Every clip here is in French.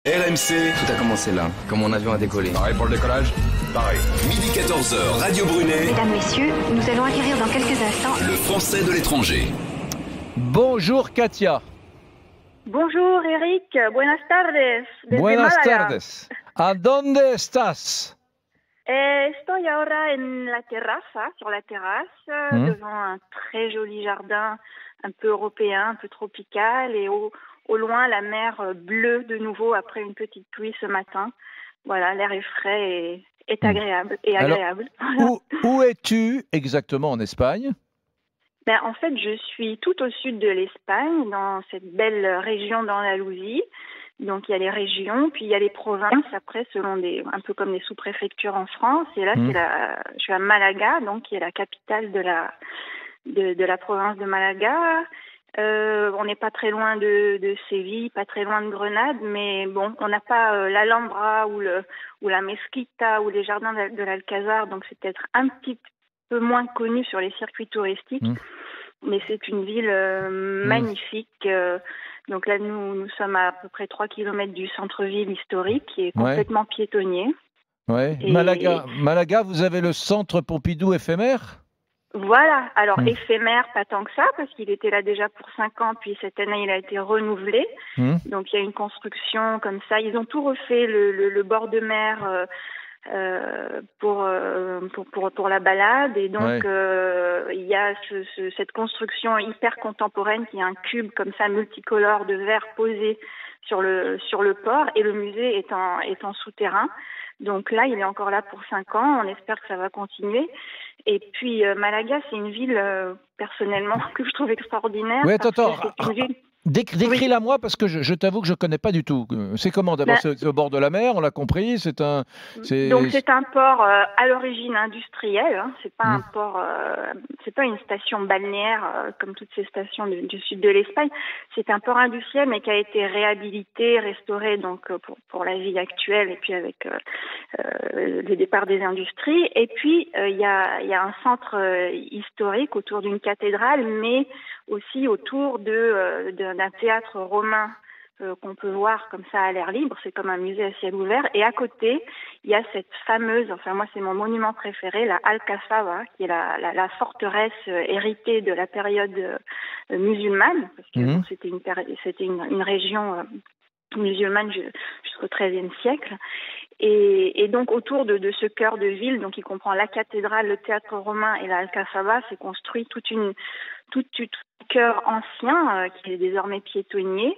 RMC, Tout a commencé là, quand mon avion a décollé. pareil pour le décollage. Pareil. Midi 14h, Radio Brunet, Mesdames, Messieurs, nous allons acquérir dans quelques instants le français de l'étranger. Bonjour Katia. Bonjour Eric, buenas tardes. Desde Buenas Málaga. tardes. ¿A dónde estás? Estoy ahora en la terraza, sur la terrasse, devant un très joli jardin, un peu européen, un peu tropical, et au loin la mer bleue de nouveau après une petite pluie ce matin. Voilà, l'air est frais et est agréable. Alors, où es-tu exactement en Espagne? Ben, en fait, je suis tout au sud de l'Espagne, dans cette belle région d'Andalousie. Donc, il y a les régions, puis il y a les provinces, après, selon un peu comme les sous-préfectures en France. Et là, je suis à Malaga, donc, qui est la capitale de la province de Malaga. On n'est pas très loin de Séville, pas très loin de Grenade, mais bon, on n'a pas l'Alhambra ou la Mesquita ou les jardins de l'Alcazar, donc c'est peut-être un petit peu moins connu sur les circuits touristiques. Mais c'est une ville magnifique. Donc là, nous sommes à peu près 3 km du centre-ville historique, qui est complètement piétonnier. Ouais. Et... Malaga, vous avez le centre Pompidou éphémère? Voilà, alors éphémère, pas tant que ça, parce qu'il était là déjà pour 5 ans, puis cette année il a été renouvelé. Donc il y a une construction comme ça. Ils ont tout refait, le bord de mer pour la balade, et donc il y a cette construction hyper contemporaine qui est un cube comme ça multicolore de verre posé sur le port, et le musée est en souterrain. Donc là, il est encore là pour 5 ans. On espère que ça va continuer. Et puis, Malaga, c'est une ville, personnellement, que je trouve extraordinaire. Oui, attends. C'est une ville... Décris-la moi, parce que je t'avoue que je ne connais pas du tout. C'est comment d'abord? C'est au bord de la mer, on l'a compris. Donc c'est un port à l'origine industrielle. Hein. C'est pas un port, c'est pas une station balnéaire comme toutes ces stations du sud de l'Espagne. C'est un port industriel, mais qui a été réhabilité, restauré donc pour la vie actuelle, et puis avec le départ des industries. Et puis il y a un centre historique autour d'une cathédrale, mais aussi autour d'un théâtre romain qu'on peut voir comme ça à l'air libre. C'est comme un musée à ciel ouvert. Et à côté, il y a cette fameuse, enfin moi c'est mon monument préféré, la Alcazaba, qui est la forteresse héritée de la période musulmane, parce que bon, c'était une région musulmane jusqu'au XIIIe siècle. Et donc autour de ce cœur de ville, donc il comprend la cathédrale, le théâtre romain et la Alcazaba, s'est construit tout un cœur ancien qui est désormais piétonnier,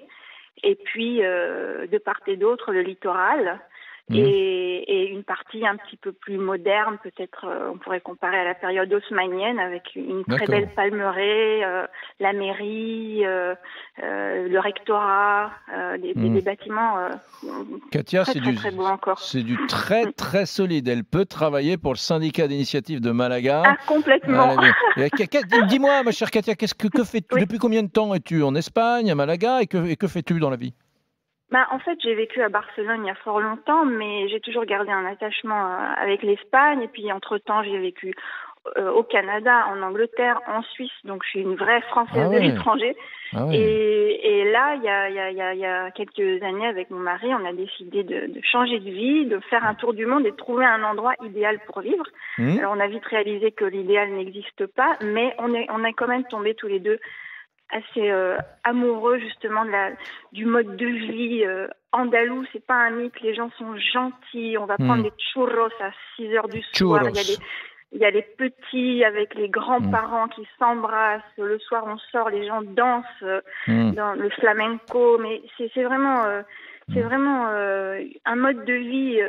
et puis de part et d'autre le littoral. Et une partie un petit peu plus moderne, peut-être on pourrait comparer à la période haussmannienne, avec une très belle palmeraie, la mairie, le rectorat, des bâtiments Katia, très beaux encore. C'est du très très solide. Elle peut travailler pour le syndicat d'initiative de Malaga. Ah, complètement. Dis-moi, ma chère Katia, que fais-tu? Depuis combien de temps es-tu en Espagne, à Malaga, et que fais-tu dans la vie? En fait, j'ai vécu à Barcelone il y a fort longtemps, mais j'ai toujours gardé un attachement avec l'Espagne. Et puis, entre-temps, j'ai vécu au Canada, en Angleterre, en Suisse. Donc, je suis une vraie Française de l'étranger. Et là, il y a quelques années, avec mon mari, on a décidé de changer de vie, de faire un tour du monde et de trouver un endroit idéal pour vivre. Alors, on a vite réalisé que l'idéal n'existe pas, mais on est quand même tombés tous les deux assez amoureux justement du mode de vie andalou. C'est pas un mythe, les gens sont gentils, on va prendre des churros à 6 heures du soir, il y a les petits avec les grands-parents qui s'embrassent, le soir on sort, les gens dansent dans le flamenco, mais c'est vraiment un mode de vie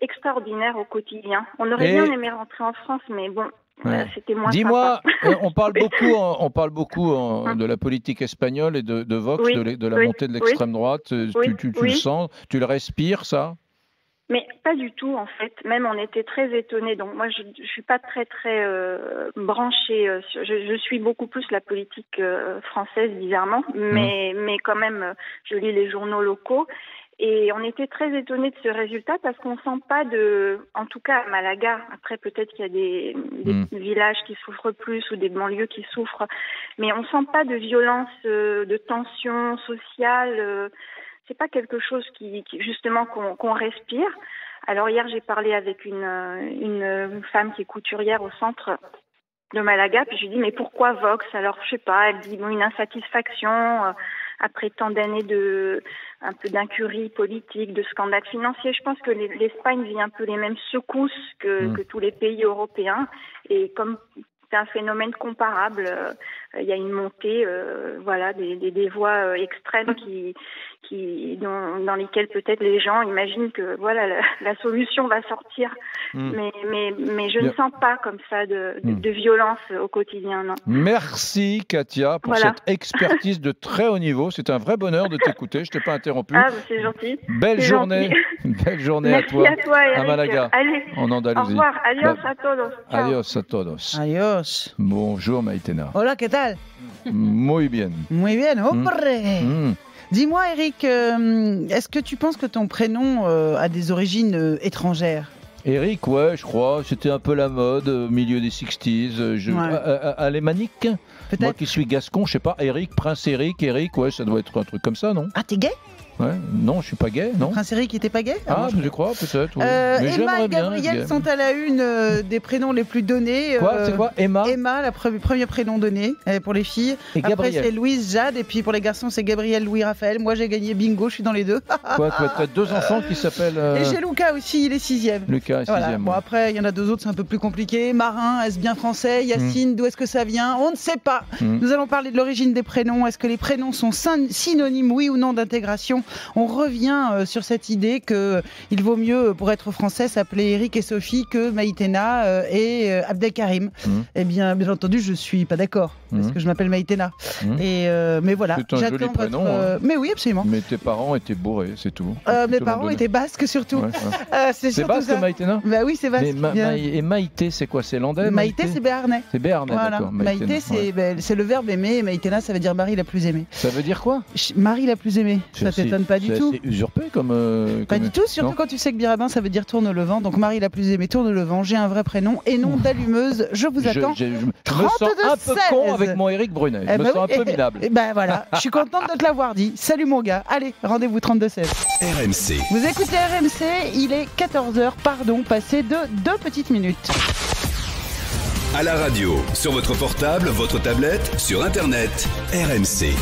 extraordinaire au quotidien. On aurait bien aimé rentrer en France, mais bon, c'était moins Dis-moi, sympa. on parle beaucoup de la politique espagnole et de Vox, de la montée de l'extrême droite. Tu le sens, tu le respires, ça? Mais pas du tout, en fait. Même on était très étonnés. Donc moi, je suis pas très branchée. Je suis beaucoup plus la politique française, bizarrement. Mais quand même, je lis les journaux locaux. Et on était très étonnés de ce résultat parce qu'on sent pas en tout cas à Malaga, après peut-être qu'il y a des villages qui souffrent plus ou des banlieues qui souffrent, mais on sent pas de violence, de tension sociale. c'est pas quelque chose qui justement qu'on respire. Alors hier, j'ai parlé avec une femme qui est couturière au centre de Malaga, puis je lui dis mais pourquoi Vox? Alors je sais pas, elle dit une insatisfaction après tant d'années un peu d'incurie politique, de scandales financiers. Je pense que l'Espagne vit un peu les mêmes secousses que tous les pays européens, et comme c'est un phénomène comparable, il y a une montée des voix extrêmes dans lesquelles peut-être les gens imaginent que la solution va sortir, mais je ne sens pas comme ça de violence au quotidien, non. Merci Katia pour cette expertise de très haut niveau. C'est un vrai bonheur de t'écouter. Je t'ai pas interrompu. Ah, c'est gentil. Belle journée Merci à toi, Eric. À Malaga. Allez, en Andalousie. Au revoir. Adios a todos. Ciao. Adios a todos. Adios. Bonjour Maïtena. Hola, ¿qué tal? Muy bien. Muy bien, hombre. Dis-moi, Eric, est-ce que tu penses que ton prénom a des origines étrangères? Eric, ouais, je crois. C'était un peu la mode au milieu des 60s. Alémanique. Moi qui suis gascon, je sais pas. Eric, Prince Eric, ouais, ça doit être un truc comme ça, non? Ah, t'es gay? Ouais. Non, je suis pas gay, non. Prince Eric était pas gay? Je crois, peut-être. Oui. Mais Emma et Gabriel sont à la une des prénoms les plus donnés. C'est quoi Emma, le premier prénom donné pour les filles. Et après, c'est Louise, Jade. Et puis pour les garçons, c'est Gabriel, Louis, Raphaël. Moi, j'ai gagné bingo, je suis dans les deux. T'as 2 enfants qui s'appellent. Et j'ai Lucas aussi, il est 6e. Lucas est 6e. Voilà. Bon, après, il y en a 2 autres, c'est un peu plus compliqué. Marin, est-ce bien français? Yacine, d'où est-ce que ça vient? On ne sait pas. Nous allons parler de l'origine des prénoms. Est-ce que les prénoms sont synonymes, oui ou non, d'intégration? On revient sur cette idée qu'il vaut mieux, pour être français, s'appeler Eric et Sophie que Maïtena et Abdelkarim. Eh bien entendu, je suis pas d'accord, parce que je m'appelle Maïtena. Mais voilà. C'est un joli prénom. Mais oui, absolument. Mais tes parents étaient bourrés, c'est tout. Mes parents étaient basques, surtout. Ouais. C'est basque, Maïtena? Bah oui, c'est basque. Et Maïté, c'est quoi? C'est landais? Maïté, c'est béarnais. C'est béarnais, voilà. d'accord. Maïté, c'est le verbe aimer, et Maïtena, ça veut dire Marie la plus aimée. Ça veut dire quoi? Marie la plus aimée. Ça t'étonne pas du tout? C'est usurpé comme. Pas du tout, surtout quand tu sais que Birabin, ça veut dire tourne le vent. Donc Marie la plus aimée, tourne le vent. J'ai un vrai prénom et nom d'allumeuse. Je vous attends. Je me sens un peu con avec mon Eric Brunet. Je me sens un peu minable. Ben voilà, je suis contente de te l'avoir dit. Salut mon gars. Allez, rendez-vous 32-16. RMC. Vous écoutez RMC, il est 14h, passé de 2 petites minutes. À la radio, sur votre portable, votre tablette, sur Internet, RMC.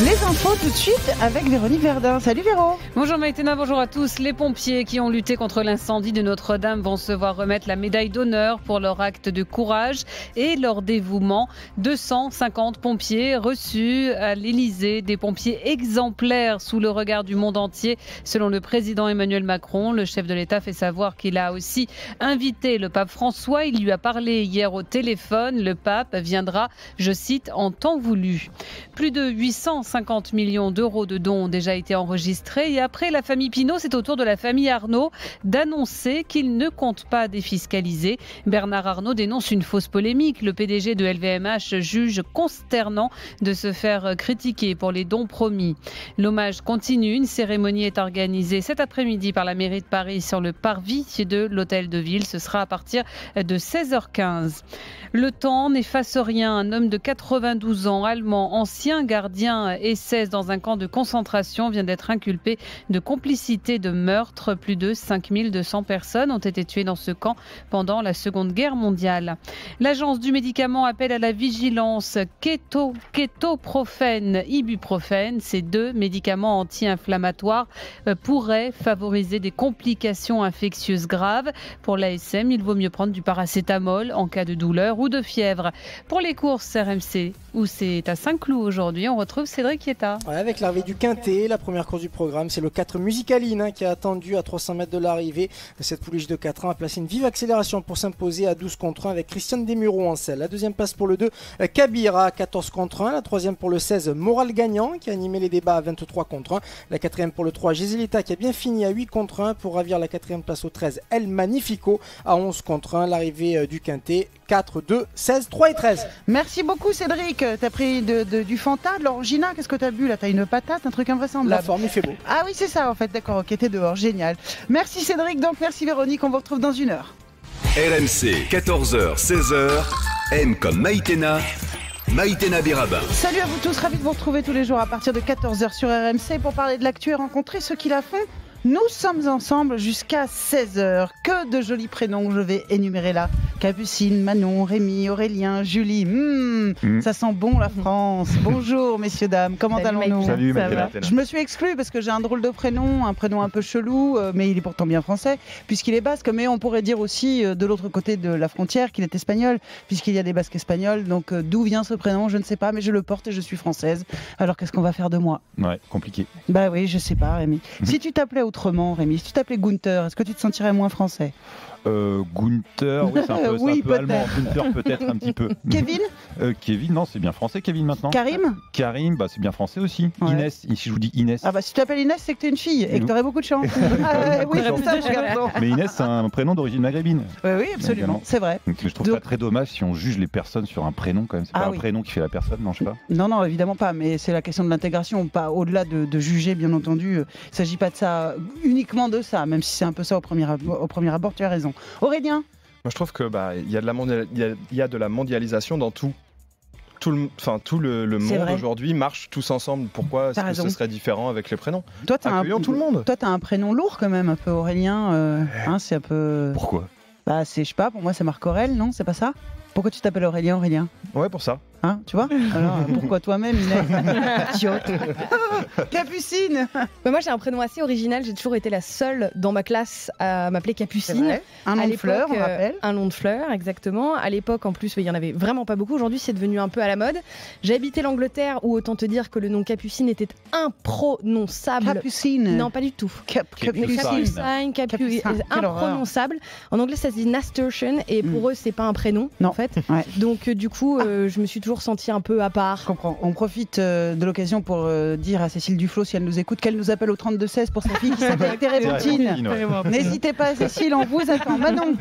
Les infos tout de suite avec Véronique Verdun. Salut Véro. Bonjour Maïtena, bonjour à tous. Les pompiers qui ont lutté contre l'incendie de Notre-Dame vont se voir remettre la médaille d'honneur pour leur acte de courage et leur dévouement. 250 pompiers reçus à l'Élysée, des pompiers exemplaires sous le regard du monde entier. Selon le président Emmanuel Macron, le chef de l'État fait savoir qu'il a aussi invité le pape François. Il lui a parlé hier au téléphone. Le pape viendra, je cite, en temps voulu. Plus de 850 millions d'euros de dons ont déjà été enregistrés. Et après la famille Pinault, c'est au tour de la famille Arnault d'annoncer qu'il ne compte pas défiscaliser. Bernard Arnault dénonce une fausse polémique. Le PDG de LVMH juge consternant de se faire critiquer pour les dons promis. L'hommage continue. Une cérémonie est organisée cet après-midi par la mairie de Paris sur le parvis de l'hôtel de ville. Ce sera à partir de 16h15. Le temps n'efface rien. Un homme de 92 ans, allemand, ancien gardien SS dans un camp de concentration, vient d'être inculpé de complicité de meurtre. Plus de 5200 personnes ont été tuées dans ce camp pendant la Seconde Guerre mondiale. L'agence du médicament appelle à la vigilance. Kétoprofène, ibuprofène, ces 2 médicaments anti-inflammatoires pourraient favoriser des complications infectieuses graves. Pour l'ASM, il vaut mieux prendre du paracétamol en cas de douleur ou de fièvre. Pour les courses RMC, où c'est à Saint-Cloud aujourd'hui, on retrouve Cédric Yetta. Ouais, avec l'arrivée du Quintet, la première course du programme, c'est le 4 Musicaline qui a attendu à 300 mètres de l'arrivée. Cette pouliche de 4 ans a placé une vive accélération pour s'imposer à 12 contre 1 avec Christiane Desmureaux en selle. La deuxième place pour le 2 Kabir à 14 contre 1. La troisième pour le 16 Moral Gagnant qui a animé les débats à 23 contre 1. La quatrième pour le 3 Gézélita qui a bien fini à 8 contre 1 pour ravir la quatrième place au 13 El Magnifico à 11 contre 1. L'arrivée du Quintet 4, 2, 16, 3 et 13. Merci beaucoup Cédric. T'as pris du Fanta, de l'Orangina. Qu'est-ce que t'as bu là? T'as une patate, un truc invraisemblable. La forme, il fait beau. Ah oui, c'est ça en fait. D'accord, ok, t'es dehors. Génial. Merci Cédric, donc merci Véronique. On vous retrouve dans 1 heure. RMC, 14h, 16h. M comme Maïtena. Maïtena Birabin. Salut à vous tous, ravi de vous retrouver tous les jours à partir de 14h sur RMC pour parler de l'actu et rencontrer ceux qui la font. Nous sommes ensemble jusqu'à 16h. Que de jolis prénoms je vais énumérer là. Capucine, Manon, Rémi, Aurélien, Julie. Ça sent bon la France. Bonjour messieurs, dames. Comment allons-nous ? Salut, Je me suis exclue parce que j'ai un drôle de prénom, un prénom un peu chelou, mais il est pourtant bien français, puisqu'il est basque. Mais on pourrait dire aussi de l'autre côté de la frontière qu'il est espagnol, puisqu'il y a des basques espagnols. Donc d'où vient ce prénom ? Je ne sais pas, mais je le porte et je suis française. Alors qu'est-ce qu'on va faire de moi ? Ouais, compliqué. Bah oui, je sais pas, Rémi. Si tu t'appelais autrement, Rémi, si tu t'appelais Gunther, est-ce que tu te sentirais moins français ? Gunther, oui, c'est un peu, oui, un peu allemand. Gunther, peut-être un petit peu. Kevin ? Kevin, non, c'est bien français, Kevin, maintenant. Karim ? Karim, bah, c'est bien français aussi. Ouais. Inès, si je vous dis Inès. Ah bah si tu t'appelles Inès, c'est que t'es une fille et que t'aurais beaucoup de chance. Oui, c'est ça, je regarde. Mais Inès, c'est un prénom d'origine maghrébine. Oui, absolument, c'est vrai. Donc, je trouve ça très dommage si on juge les personnes sur un prénom quand même. C'est pas un prénom qui fait la personne, non, je sais pas. Non, évidemment pas, mais c'est la question de l'intégration, pas au-delà de juger, bien entendu. Il ne s'agit pas de ça, uniquement de ça, même si c'est un peu ça au premier abord, tu as raison. Aurélien ? Moi, je trouve que il y a de la mondialisation dans tout le monde aujourd'hui marche tous ensemble. Pourquoi est-ce que ce serait différent avec les prénoms ? Toi, accueillons tout le monde. Toi, t'as un prénom lourd quand même, un peu Aurélien. C'est un peu. Pourquoi ? Bah, je sais pas. Pour moi, c'est Marc Aurèle, non ? C'est pas ça ? Pourquoi tu t'appelles Aurélien ? Ouais, pour ça. Hein, tu vois ? Alors, pourquoi toi-même, Inès ? Capucine ? Moi, j'ai un prénom assez original. J'ai toujours été la seule dans ma classe à m'appeler Capucine. Un nom de fleur, on rappelle. Un nom de fleur, exactement. À l'époque, en plus, il y en avait vraiment pas beaucoup. Aujourd'hui, c'est devenu un peu à la mode. J'ai habité l'Angleterre, où autant te dire que le nom Capucine était imprononçable. Capucine ? Non, pas du tout. Capucine, imprononçable. En anglais, ça se dit nasturtium, et pour eux, c'est pas un prénom, en fait. Ouais. Donc, du coup, je me suis toujours sentie un peu à part. Je comprends. On profite de l'occasion pour dire à Cécile Duflo, si elle nous écoute, qu'elle nous appelle au 32-16 pour sa fille qui s'appelle Térébenthine. N'hésitez pas, Cécile, on vous attend. Manon.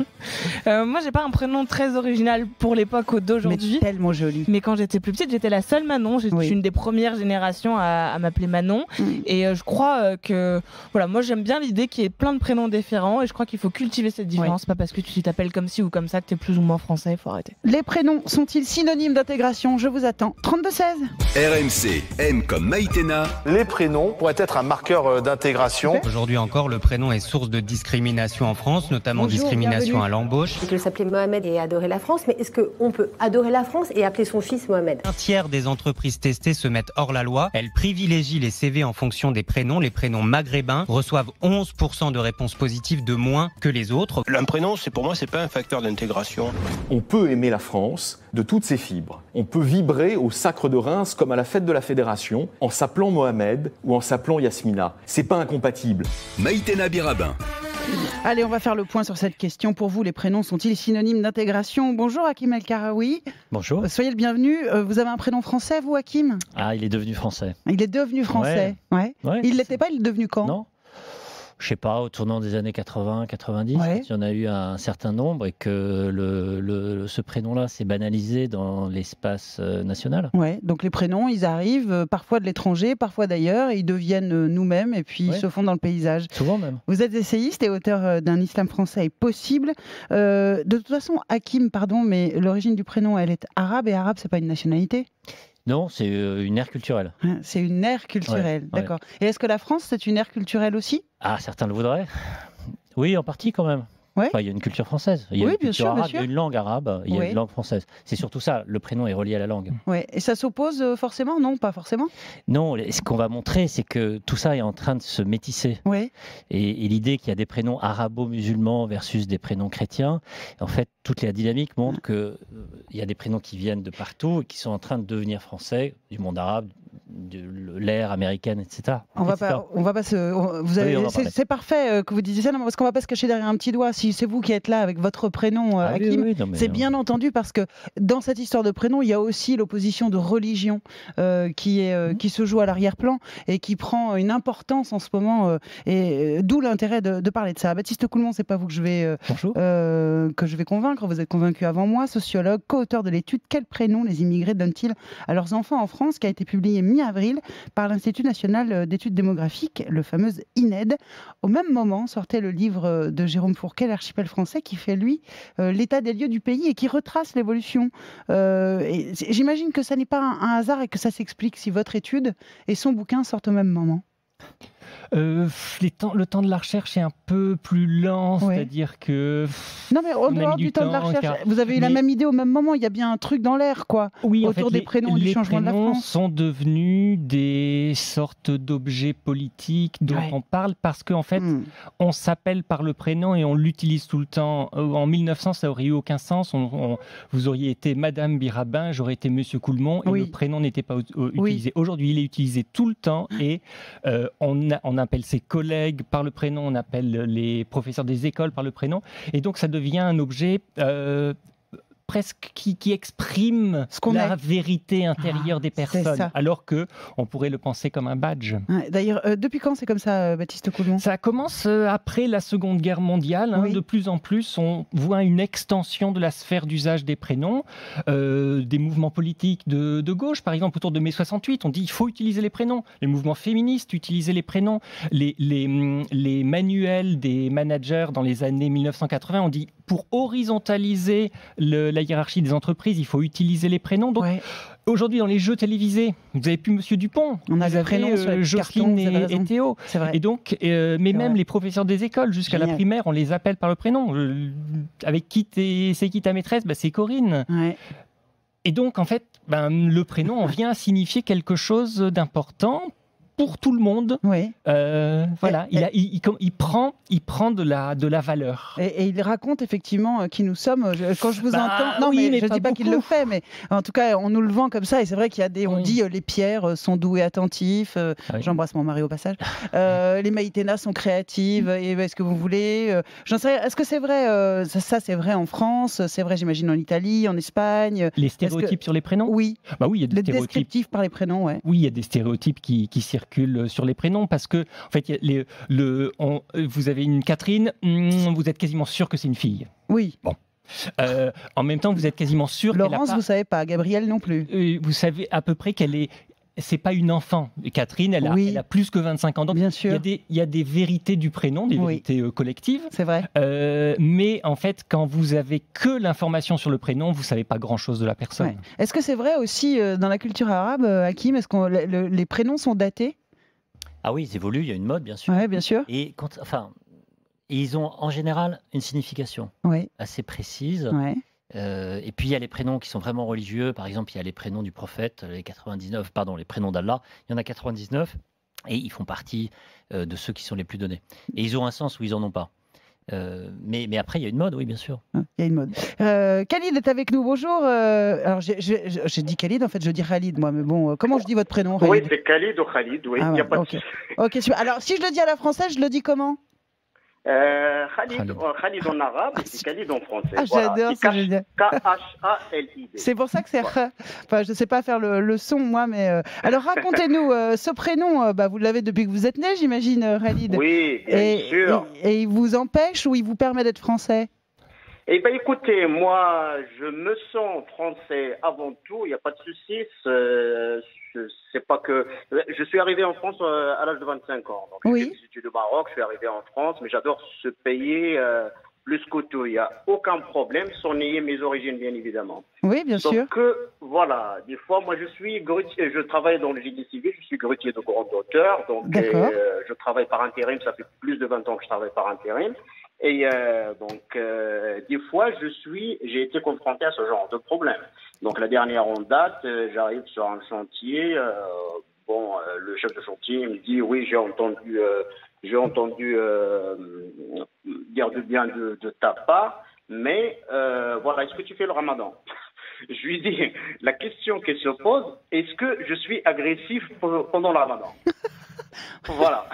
Moi, j'ai pas un prénom très original pour l'époque d'aujourd'hui. Mais tellement joli. Mais quand j'étais plus petite, j'étais la seule Manon. Je suis une des premières générations à m'appeler Manon. Et je crois que, voilà, moi, j'aime bien l'idée qu'il y ait plein de prénoms différents. Et je crois qu'il faut cultiver cette différence. Pas parce que tu t'appelles comme ci ou comme ça que tu es plus ou moins français. Il faut arrêter. Les prénoms sont-ils synonymes d'intégration ? Je vous attends. 32-16. RMC, M comme Maïtena. Les prénoms pourraient être un marqueur d'intégration. Aujourd'hui encore, le prénom est source de discrimination en France, notamment discrimination à l'embauche. Il peut s'appeler Mohamed et adorer la France, mais est-ce qu'on peut adorer la France et appeler son fils Mohamed ? Un tiers des entreprises testées se mettent hors la loi. Elles privilégient les CV en fonction des prénoms. Les prénoms maghrébins reçoivent 11% de réponses positives de moins que les autres. Un prénom, pour moi, c'est pas un facteur d'intégration. On peut aimer la France de toutes ses fibres. On peut vibrer au Sacre de Reims comme à la fête de la Fédération en s'appelant Mohamed ou en s'appelant Yasmina. C'est pas incompatible. Maïtena Birabin. Allez, on va faire le point sur cette question. Pour vous, les prénoms sont-ils synonymes d'intégration ? Bonjour Hakim El Karaoui. Bonjour. Soyez le bienvenu. Vous avez un prénom français, vous, Hakim ? Ah, il est devenu français. Il est devenu français. Ouais. Il ne l'était pas, il est devenu quand ? Non. Je sais pas, au tournant des années 80-90, il y en a eu un certain nombre et que ce prénom-là s'est banalisé dans l'espace national. Ouais, donc les prénoms, ils arrivent parfois de l'étranger, parfois d'ailleurs, et ils deviennent nous-mêmes et puis ils se font dans le paysage. Souvent même. Vous êtes essayiste et auteur d'un Islam français est possible. De toute façon, Hakim, pardon, mais l'origine du prénom, elle est arabe, et arabe, c'est pas une nationalité ? Non, c'est une ère culturelle. C'est une ère culturelle, d'accord. Et est-ce que la France, c'est une ère culturelle aussi ? Ah, certains le voudraient. Oui, en partie quand même. Ouais. Enfin, il y a une culture française, il y a une culture arabe, il y a une langue arabe, il y a une langue française. C'est surtout ça, le prénom est relié à la langue. Ouais. Et ça s'oppose forcément ? Non, pas forcément ? Non, ce qu'on va montrer, c'est que tout ça est en train de se métisser. Ouais. Et l'idée qu'il y a des prénoms arabo-musulmans versus des prénoms chrétiens, en fait, toute la dynamique montre qu'il y a des prénoms qui viennent de partout et qui sont en train de devenir français, du monde arabe, de l'ère américaine, etc. C'est parfait que vous disiez ça, non, parce qu'on va pas se cacher derrière un petit doigt. Si c'est vous qui êtes là avec votre prénom, Hakim, c'est bien entendu parce que dans cette histoire de prénom, il y a aussi l'opposition de religion qui se joue à l'arrière-plan et qui prend une importance en ce moment, et d'où l'intérêt de parler de ça. Baptiste Coulmont, c'est pas vous que je vais convaincre. Vous êtes convaincu avant moi, sociologue, co-auteur de l'étude Quel prénom les immigrés donnent-ils à leurs enfants en France, qui a été publié mi-avril par l'Institut national d'études démographiques, le fameux INED. Au même moment sortait le livre de Jérôme Fourquet, L'archipel français, qui fait, lui, l'état des lieux du pays et qui retrace l'évolution. J'imagine que ça n'est pas un hasard et que ça s'explique si votre étude et son bouquin sortent au même moment. Le temps de la recherche est un peu plus lent, c'est-à-dire que... Non, mais au dehors du temps de la recherche, vous avez eu la même idée au même moment, il y a bien un truc dans l'air, quoi, autour des prénoms et du changement de la France. Les prénoms sont devenus des sortes d'objets politiques dont on parle parce qu'en fait, on s'appelle par le prénom et on l'utilise tout le temps. En 1900, ça aurait eu aucun sens. Vous auriez été Madame Birabin, j'aurais été Monsieur Coulmont, et le prénom n'était pas utilisé. Aujourd'hui, il est utilisé tout le temps et on appelle ses collègues par le prénom, on appelle les professeurs des écoles par le prénom, et donc ça devient un objet presque qui exprime la vérité intérieure des personnes, alors que on pourrait le penser comme un badge. D'ailleurs, depuis quand c'est comme ça, Baptiste Coulmont ? Ça commence après la Seconde Guerre mondiale. De plus en plus, on voit une extension de la sphère d'usage des prénoms. Des mouvements politiques de gauche, par exemple, autour de mai 68, on dit il faut utiliser les prénoms. Les mouvements féministes utilisaient les prénoms. Les manuels des managers dans les années 1980, on dit pour horizontaliser la hiérarchie des entreprises, il faut utiliser les prénoms. Donc, aujourd'hui, dans les jeux télévisés, vous avez plus Monsieur Dupont, on a vous avez Jocelyne et Théo. Vrai. Et donc, même les professeurs des écoles, jusqu'à la primaire, on les appelle par le prénom. Avec c'est qui ta maîtresse ? C'est Corinne. Et donc, en fait, le prénom vient signifier quelque chose d'important pour tout le monde. Voilà, il prend de la valeur. Et il raconte effectivement qui nous sommes. Quand je vous entends, non, mais je ne dis pas qu'il le fait, mais en tout cas, on nous le vend comme ça. Et c'est vrai qu'il y a on dit les Pierre sont doux et attentifs. J'embrasse mon mari au passage. Les Maïtena sont créatives. Et est-ce que vous voulez j'en sais rien. Est-ce que c'est vrai ça, c'est vrai en France. C'est vrai, j'imagine, en Italie, en Espagne. Les stéréotypes sur les prénoms. Oui. Oui, il y a des stéréotypes. Descriptifs par les prénoms. Oui, il y a des stéréotypes qui circulent sur les prénoms parce que en fait vous avez une Catherine, vous êtes quasiment sûr que c'est une fille. Oui. Bon. En même temps, vous êtes quasiment sûr. Laurence, vous savez pas. Gabrielle non plus. Vous savez à peu près qu'elle est. C'est pas une enfant. Catherine, elle a plus que 25 ans. Donc, bien sûr. Il y a des vérités du prénom, des vérités collectives. C'est vrai. Mais en fait, quand vous avez que l'information sur le prénom, vous savez pas grand-chose de la personne. Est-ce que c'est vrai aussi dans la culture arabe, Hakim ? Est-ce que les prénoms sont datés ? Ah oui, ils évoluent, il y a une mode, bien sûr. Oui, bien sûr. Et ils ont en général une signification assez précise. Et puis il y a les prénoms qui sont vraiment religieux. Par exemple, il y a les prénoms du prophète, les prénoms d'Allah. Il y en a 99 et ils font partie de ceux qui sont les plus donnés. Et ils ont un sens ou ils en ont pas. Mais après, il y a une mode, oui, bien sûr. Il y a une mode. Khalid est avec nous, bonjour. Alors, j'ai dit Khalid, en fait, je dis Khalid, moi, mais bon, comment je dis votre prénom, Khalid ? Oui, c'est Khalid ou Khalid, oui, il n'y a pas de souci. Ok, super. Alors, si je le dis à la française, je le dis comment ? Khalid en arabe et puis Khalid en français. J'adore, c'est génial. K-H-A-L-I-D. C'est pour ça que c'est... Enfin, je ne sais pas faire le son, moi, mais... Alors, racontez-nous, ce prénom, vous l'avez depuis que vous êtes né, j'imagine, Khalid. Oui, bien sûr. Et il vous empêche ou il vous permet d'être français ? Eh bien, écoutez, moi, je me sens français avant tout, il n'y a pas de souci. C'est pas que... Je suis arrivé en France à l'âge de 25 ans. Donc, j'ai fait des études au Maroc, je suis arrivé en France, mais j'adore ce pays plus que tout. Il n'y a aucun problème, sans nier mes origines, bien évidemment. Oui, bien sûr. Donc, voilà, des fois, moi, je suis grutier, je travaille dans le génie civil, je suis grutier de grande hauteur, donc je travaille par intérim, ça fait plus de 20 ans que je travaille par intérim. Et des fois, j'ai été confronté à ce genre de problème. Donc, la dernière en date, j'arrive sur un chantier. Le chef de chantier me dit, oui, j'ai entendu dire du bien de ta part, mais voilà, est-ce que tu fais le ramadan ? Je lui dis, la question qui se pose, est-ce que je suis agressif pendant le ramadan ? Voilà.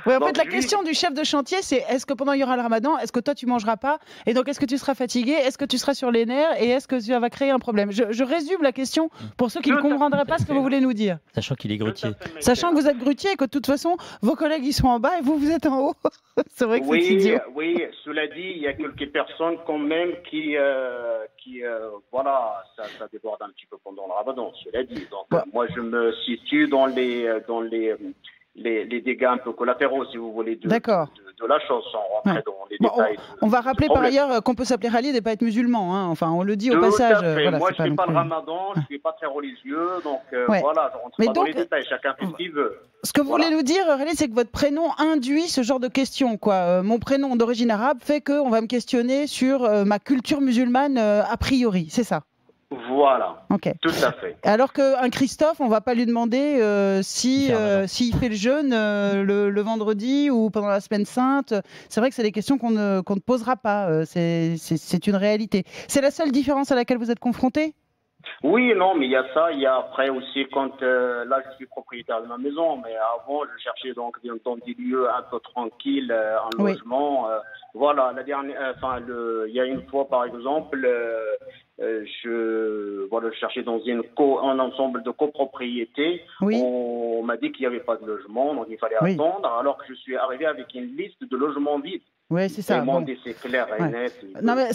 Ouais, en fait, la question du chef de chantier, c'est est-ce que pendant il y aura le ramadan, est-ce que toi tu mangeras pas? Et donc, est-ce que tu seras fatigué? Est-ce que tu seras sur les nerfs? Et est-ce que ça va créer un problème? Je résume la question pour ceux qui ne comprendraient pas ce que vous voulez nous dire. Sachant qu'il est grutier. Sachant que vous êtes grutier et que de toute façon, vos collègues ils sont en bas et vous êtes en haut. C'est vrai que c'est idiot. Oui, cela dit, il y a quelques personnes quand même qui voilà, ça déborde un petit peu pendant le ramadan, cela dit. Donc, moi, je me situe dans les dégâts un peu collatéraux, si vous voulez, de la chose, sans rentrer dans les détails. On va rappeler par ailleurs qu'on peut s'appeler Khalid et pas être musulman. Hein. Enfin, on le dit au passage. Voilà, moi, je ne fais pas le ramadan, je ne suis pas très religieux, donc voilà, je ne rentre pas dans les détails, chacun fait ce qu'il veut. Ce que vous voulez nous dire, Khalid, c'est que votre prénom induit ce genre de questions. Mon prénom d'origine arabe fait qu'on va me questionner sur ma culture musulmane a priori, c'est ça? Voilà, tout à fait. Alors qu'un Christophe, on ne va pas lui demander s'il fait le jeûne le vendredi ou pendant la semaine sainte. C'est vrai que c'est des questions qu'on ne posera pas. C'est une réalité. C'est la seule différence à laquelle vous êtes confronté? Oui, non, mais il y a ça. Il y a après aussi quand là je suis propriétaire de ma maison, mais avant je cherchais donc dans des lieux un peu tranquilles, un logement. Voilà, la dernière, il y a une fois par exemple, je cherchais dans un ensemble de copropriétés. On m'a dit qu'il n'y avait pas de logement, donc il fallait attendre, alors que je suis arrivé avec une liste de logements vides. Oui, c'est ça. C'est clair et net. Non, mais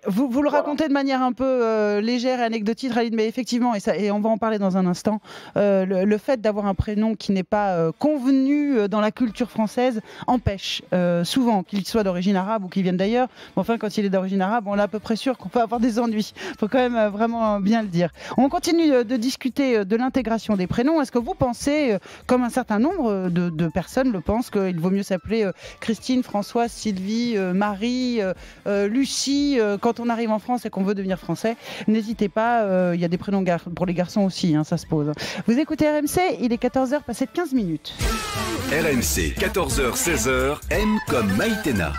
vous le racontez de manière un peu légère et anecdotique, Khalid, mais effectivement, et on va en parler dans un instant, le fait d'avoir un prénom qui n'est pas convenu dans la culture française empêche souvent, qu'il soit d'origine arabe ou qu'il vienne d'ailleurs. Mais enfin, quand il est d'origine arabe, on est à peu près sûr qu'on peut avoir des ennuis. Il faut quand même vraiment bien le dire. On continue de discuter de l'intégration des prénoms. Est-ce que vous pensez, comme un certain nombre de personnes le pensent, qu'il vaut mieux s'appeler Christine, Françoise, Sylvie, Marie, Lucie, quand on arrive en France et qu'on veut devenir français, n'hésitez pas, il y a des prénoms pour les garçons aussi, ça se pose. Vous écoutez RMC, il est 14h passé de 15 minutes. RMC, 14h, 16h, M comme Maïtena.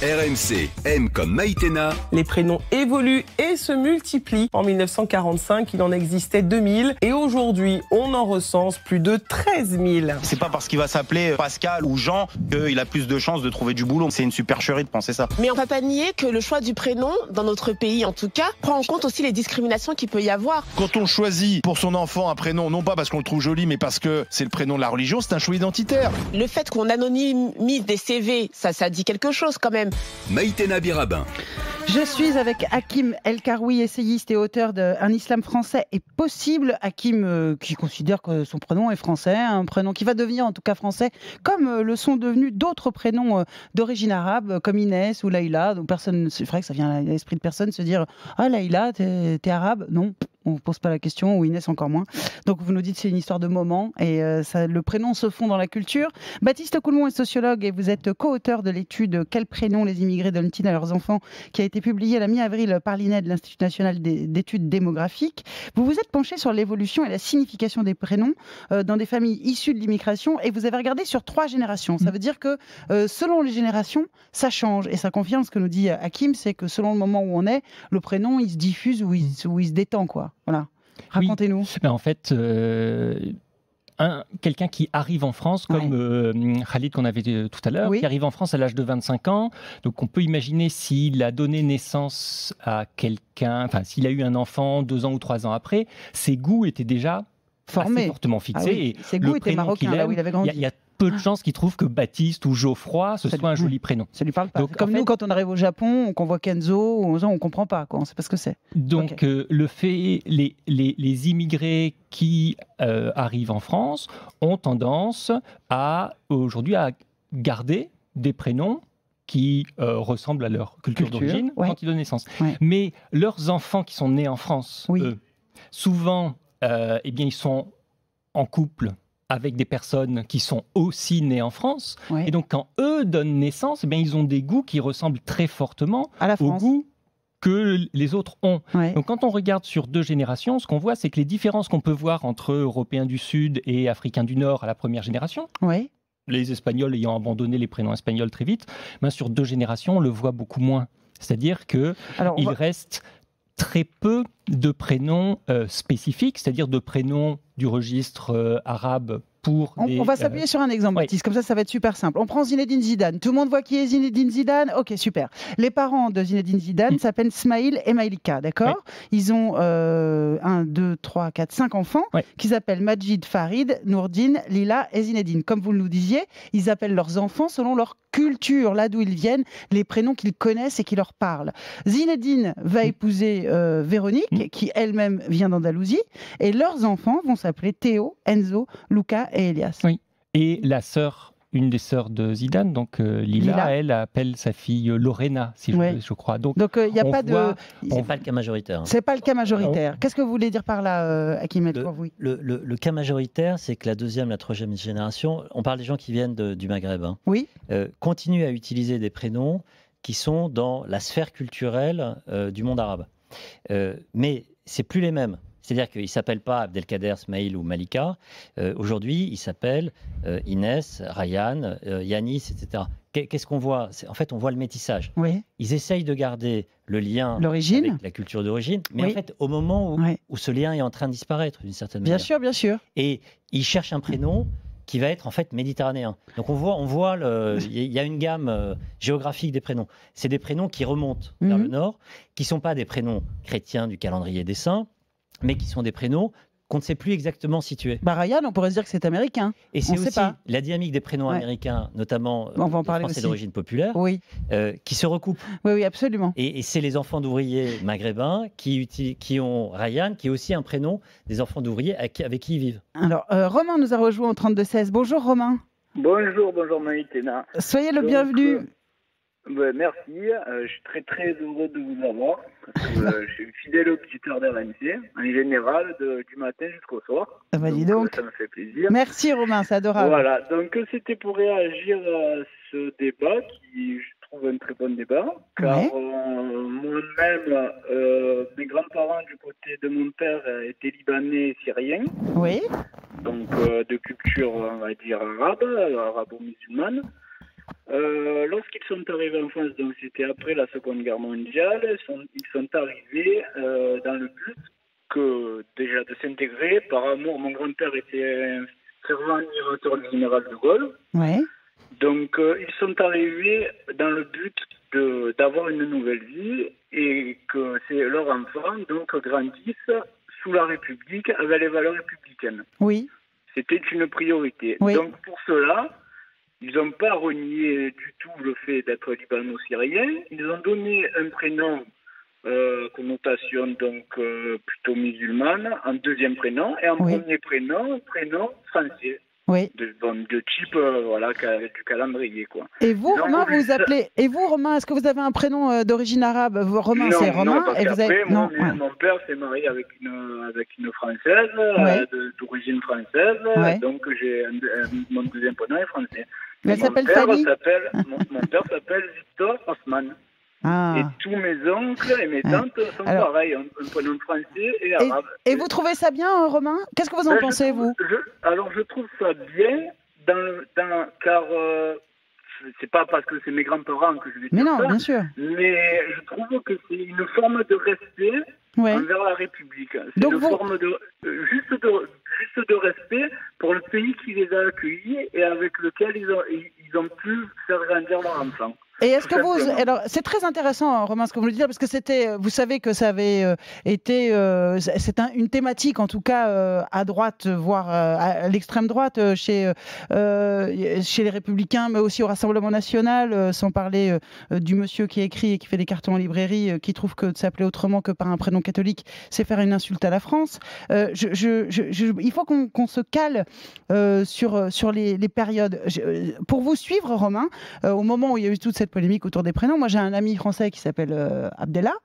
RMC, M comme Maïtena. Les prénoms évoluent et se multiplient. En 1945, il en existait 2000 et aujourd'hui, on en recense plus de 13 000. C'est pas parce qu'il va s'appeler Pascal ou Jean qu'il a plus de chances de trouver du boulot. C'est une supercherie de penser ça. Mais on va pas nier que le choix du prénom, dans notre pays en tout cas, prend en compte aussi les discriminations qu'il peut y avoir. Quand on choisit pour son enfant un prénom, non pas parce qu'on le trouve joli, mais parce que c'est le prénom de la religion, c'est un choix identitaire. Le fait qu'on anonymise des CV, ça dit quelque chose quand même. Maïtena Birabin. Je suis avec Hakim El Karoui, essayiste et auteur de Un islam français est possible. Hakim qui considère que son prénom est français, un prénom qui va devenir en tout cas français, comme le sont devenus d'autres prénoms d'origine arabe, comme Inès ou Laïla. Donc personne, c'est vrai que ça vient à l'esprit de personne se dire « Ah Laïla, t'es arabe ?» Non, on ne pose pas la question, ou Inès encore moins. Donc vous nous dites que c'est une histoire de moment et le prénom se fond dans la culture. Baptiste Coulmont est sociologue et vous êtes co-auteur de l'étude « Quel prénom les immigrés donnent-ils à leurs enfants ?» qui a été publiée à la mi-avril par l'INED, l'Institut national d'études démographiques. Vous vous êtes penché sur l'évolution et la signification des prénoms dans des familles issues de l'immigration et vous avez regardé sur 3 générations. Ça veut dire que selon les générations, ça change et ça confirme ce que nous dit Hakim, c'est que selon le moment où on est, le prénom il se diffuse ou il se détend quoi. Voilà. Racontez-nous. Oui. Ben en fait, quelqu'un qui arrive en France, comme Khalid qu'on avait tout à l'heure, qui arrive en France à l'âge de 25 ans, donc on peut imaginer s'il a donné naissance à quelqu'un, enfin s'il a eu un enfant 2 ans ou 3 ans après, ses goûts étaient déjà assez fortement fixés. Et ses goûts étaient marocains, là où il avait grandi. Il y a peu de chances qu'il trouve que Baptiste ou Geoffroy, ce soit un joli prénom. Ça lui parle pas. Donc, comme nous, quand on arrive au Japon, qu'on voit Kenzo, on comprend pas, quoi. On sait pas ce que c'est. Donc, le fait, les immigrés qui arrivent en France ont tendance aujourd'hui à garder des prénoms qui ressemblent à leur culture d'origine quand ils donnent naissance. Mais leurs enfants qui sont nés en France, eux, souvent, eh bien, ils sont en couple avec des personnes qui sont aussi nées en France. Et donc, quand eux donnent naissance, eh bien, ils ont des goûts qui ressemblent très fortement aux goûts que les autres ont. Donc, quand on regarde sur 2 générations, ce qu'on voit, c'est que les différences qu'on peut voir entre Européens du Sud et Africains du Nord à la première génération, les Espagnols ayant abandonné les prénoms espagnols très vite, ben, sur 2 générations, on le voit beaucoup moins. C'est-à-dire qu'il reste très peu de prénoms spécifiques, c'est-à-dire de prénoms du registre arabe pour on va s'appuyer sur un exemple, Baptiste, comme ça va être super simple. On prend Zinedine Zidane. Tout le monde voit qui est Zinedine Zidane ? Ok, super. Les parents de Zinedine Zidane s'appellent Smaïl et Maïlika, d'accord ? Ils ont 1, 2, 3, 4, 5 enfants qui s'appellent Majid, Farid, Nourdine, Lila et Zinedine. Comme vous nous disiez, ils appellent leurs enfants selon leur culture, là d'où ils viennent, les prénoms qu'ils connaissent et qui leur parlent. Zinedine va épouser Véronique, qui elle-même vient d'Andalousie, et leurs enfants vont s'appeler Théo, Enzo, Luca et Elias. Oui. Et la sœur, une des sœurs de Zidane, donc Lila, elle appelle sa fille Lorena, si je crois. Donc il n'y a pas de... C'est pas le cas majoritaire. C'est pas le cas majoritaire. Qu'est-ce que vous voulez dire par là, Hakim El Karoui ? Le cas majoritaire, c'est que la 2e, la 3e génération, on parle des gens qui viennent du Maghreb, continuent à utiliser des prénoms qui sont dans la sphère culturelle du monde arabe. Mais c'est plus les mêmes. C'est-à-dire qu'ils ne s'appellent pas Abdelkader, Smaïl ou Malika. Aujourd'hui, ils s'appellent Inès, Ryan, Yanis, etc. Qu'est-ce qu'on voit ? En fait, on voit le métissage. Ils essayent de garder le lien avec la culture d'origine, mais en fait, au moment où ce lien est en train de disparaître, d'une certaine manière. Bien sûr. Et ils cherchent un prénom qui va être en fait méditerranéen. Donc on voit il y a une gamme géographique des prénoms. C'est des prénoms qui remontent vers le nord, qui ne sont pas des prénoms chrétiens du calendrier des saints, mais qui sont des prénoms qu'on ne sait plus exactement situer. Ryan, on pourrait se dire que c'est américain. Et c'est aussi la dynamique des prénoms américains, notamment français d'origine populaire, qui se recoupent. Oui, absolument. Et c'est les enfants d'ouvriers maghrébins qui ont Ryan, qui est aussi un prénom des enfants d'ouvriers avec qui ils vivent. Alors, Romain nous a rejoint au 32-16. Bonjour Romain. Bonjour Maïtena. Soyez le bienvenu. Merci, je suis très très heureux de vous avoir, parce que je suis fidèle auditeur d'RMC, en général, du matin jusqu'au soir. Dis donc. Ça me fait plaisir. Merci Romain, c'est adorable. Voilà, donc c'était pour réagir à ce débat qui, je trouve, un très bon débat, car moi-même, mes grands-parents du côté de mon père étaient libanais et syriens. Oui. Donc de culture, on va dire, arabo-musulmane. Lorsqu'ils sont arrivés en France, donc c'était après la Seconde Guerre mondiale, ils sont arrivés dans le but déjà de s'intégrer. Par amour, mon grand-père était un fervent admirateur du général de Gaulle. Ouais. Donc ils sont arrivés dans le but d'avoir une nouvelle vie et que leurs enfants donc grandissent sous la République avec les valeurs républicaines. Oui. C'était une priorité. Oui. Donc pour cela, ils n'ont pas renié du tout le fait d'être libano-syriens. Ils ont donné un prénom, connotation donc plutôt musulmane, en deuxième prénom, et en premier prénom français. Oui. De type avec du calendrier, quoi. Et vous, Romain, est-ce que vous avez un prénom d'origine arabe? Romain, c'est Romain. Non, parce qu'après, mon père s'est marié avec une Française, d'origine française, donc mon deuxième prénom est français. Mais elle s'appelle Fanny. Mon père s'appelle Victor Osman. Ah. Et tous mes oncles et mes tantes sont pareils, un prénom français et arabe. Et vous trouvez ça bien, Romain? Qu'est-ce que vous en pensez, vous? Alors, je trouve ça bien, car c'est pas parce que c'est mes grands-parents que je vais dire ça. Mais non, bien sûr. Mais je trouve que c'est une forme de respect envers la République. C'est une forme de juste de respect pour le pays qui les a accueillis et avec lequel ils ont pu faire grandir leur enfant. Et est-ce que alors c'est très intéressant, Romain, ce que vous voulez dire, parce que vous savez que ça avait été, c'est une thématique en tout cas à droite, voire à l'extrême droite chez les Républicains, mais aussi au Rassemblement National, sans parler du monsieur qui écrit et qui fait des cartons en librairie, qui trouve que de s'appeler autrement que par un prénom catholique, c'est faire une insulte à la France. Il faut qu'on se cale sur les périodes. Pour vous suivre, Romain, au moment où il y a eu toute cette polémique autour des prénoms, moi j'ai un ami français qui s'appelle Abdellah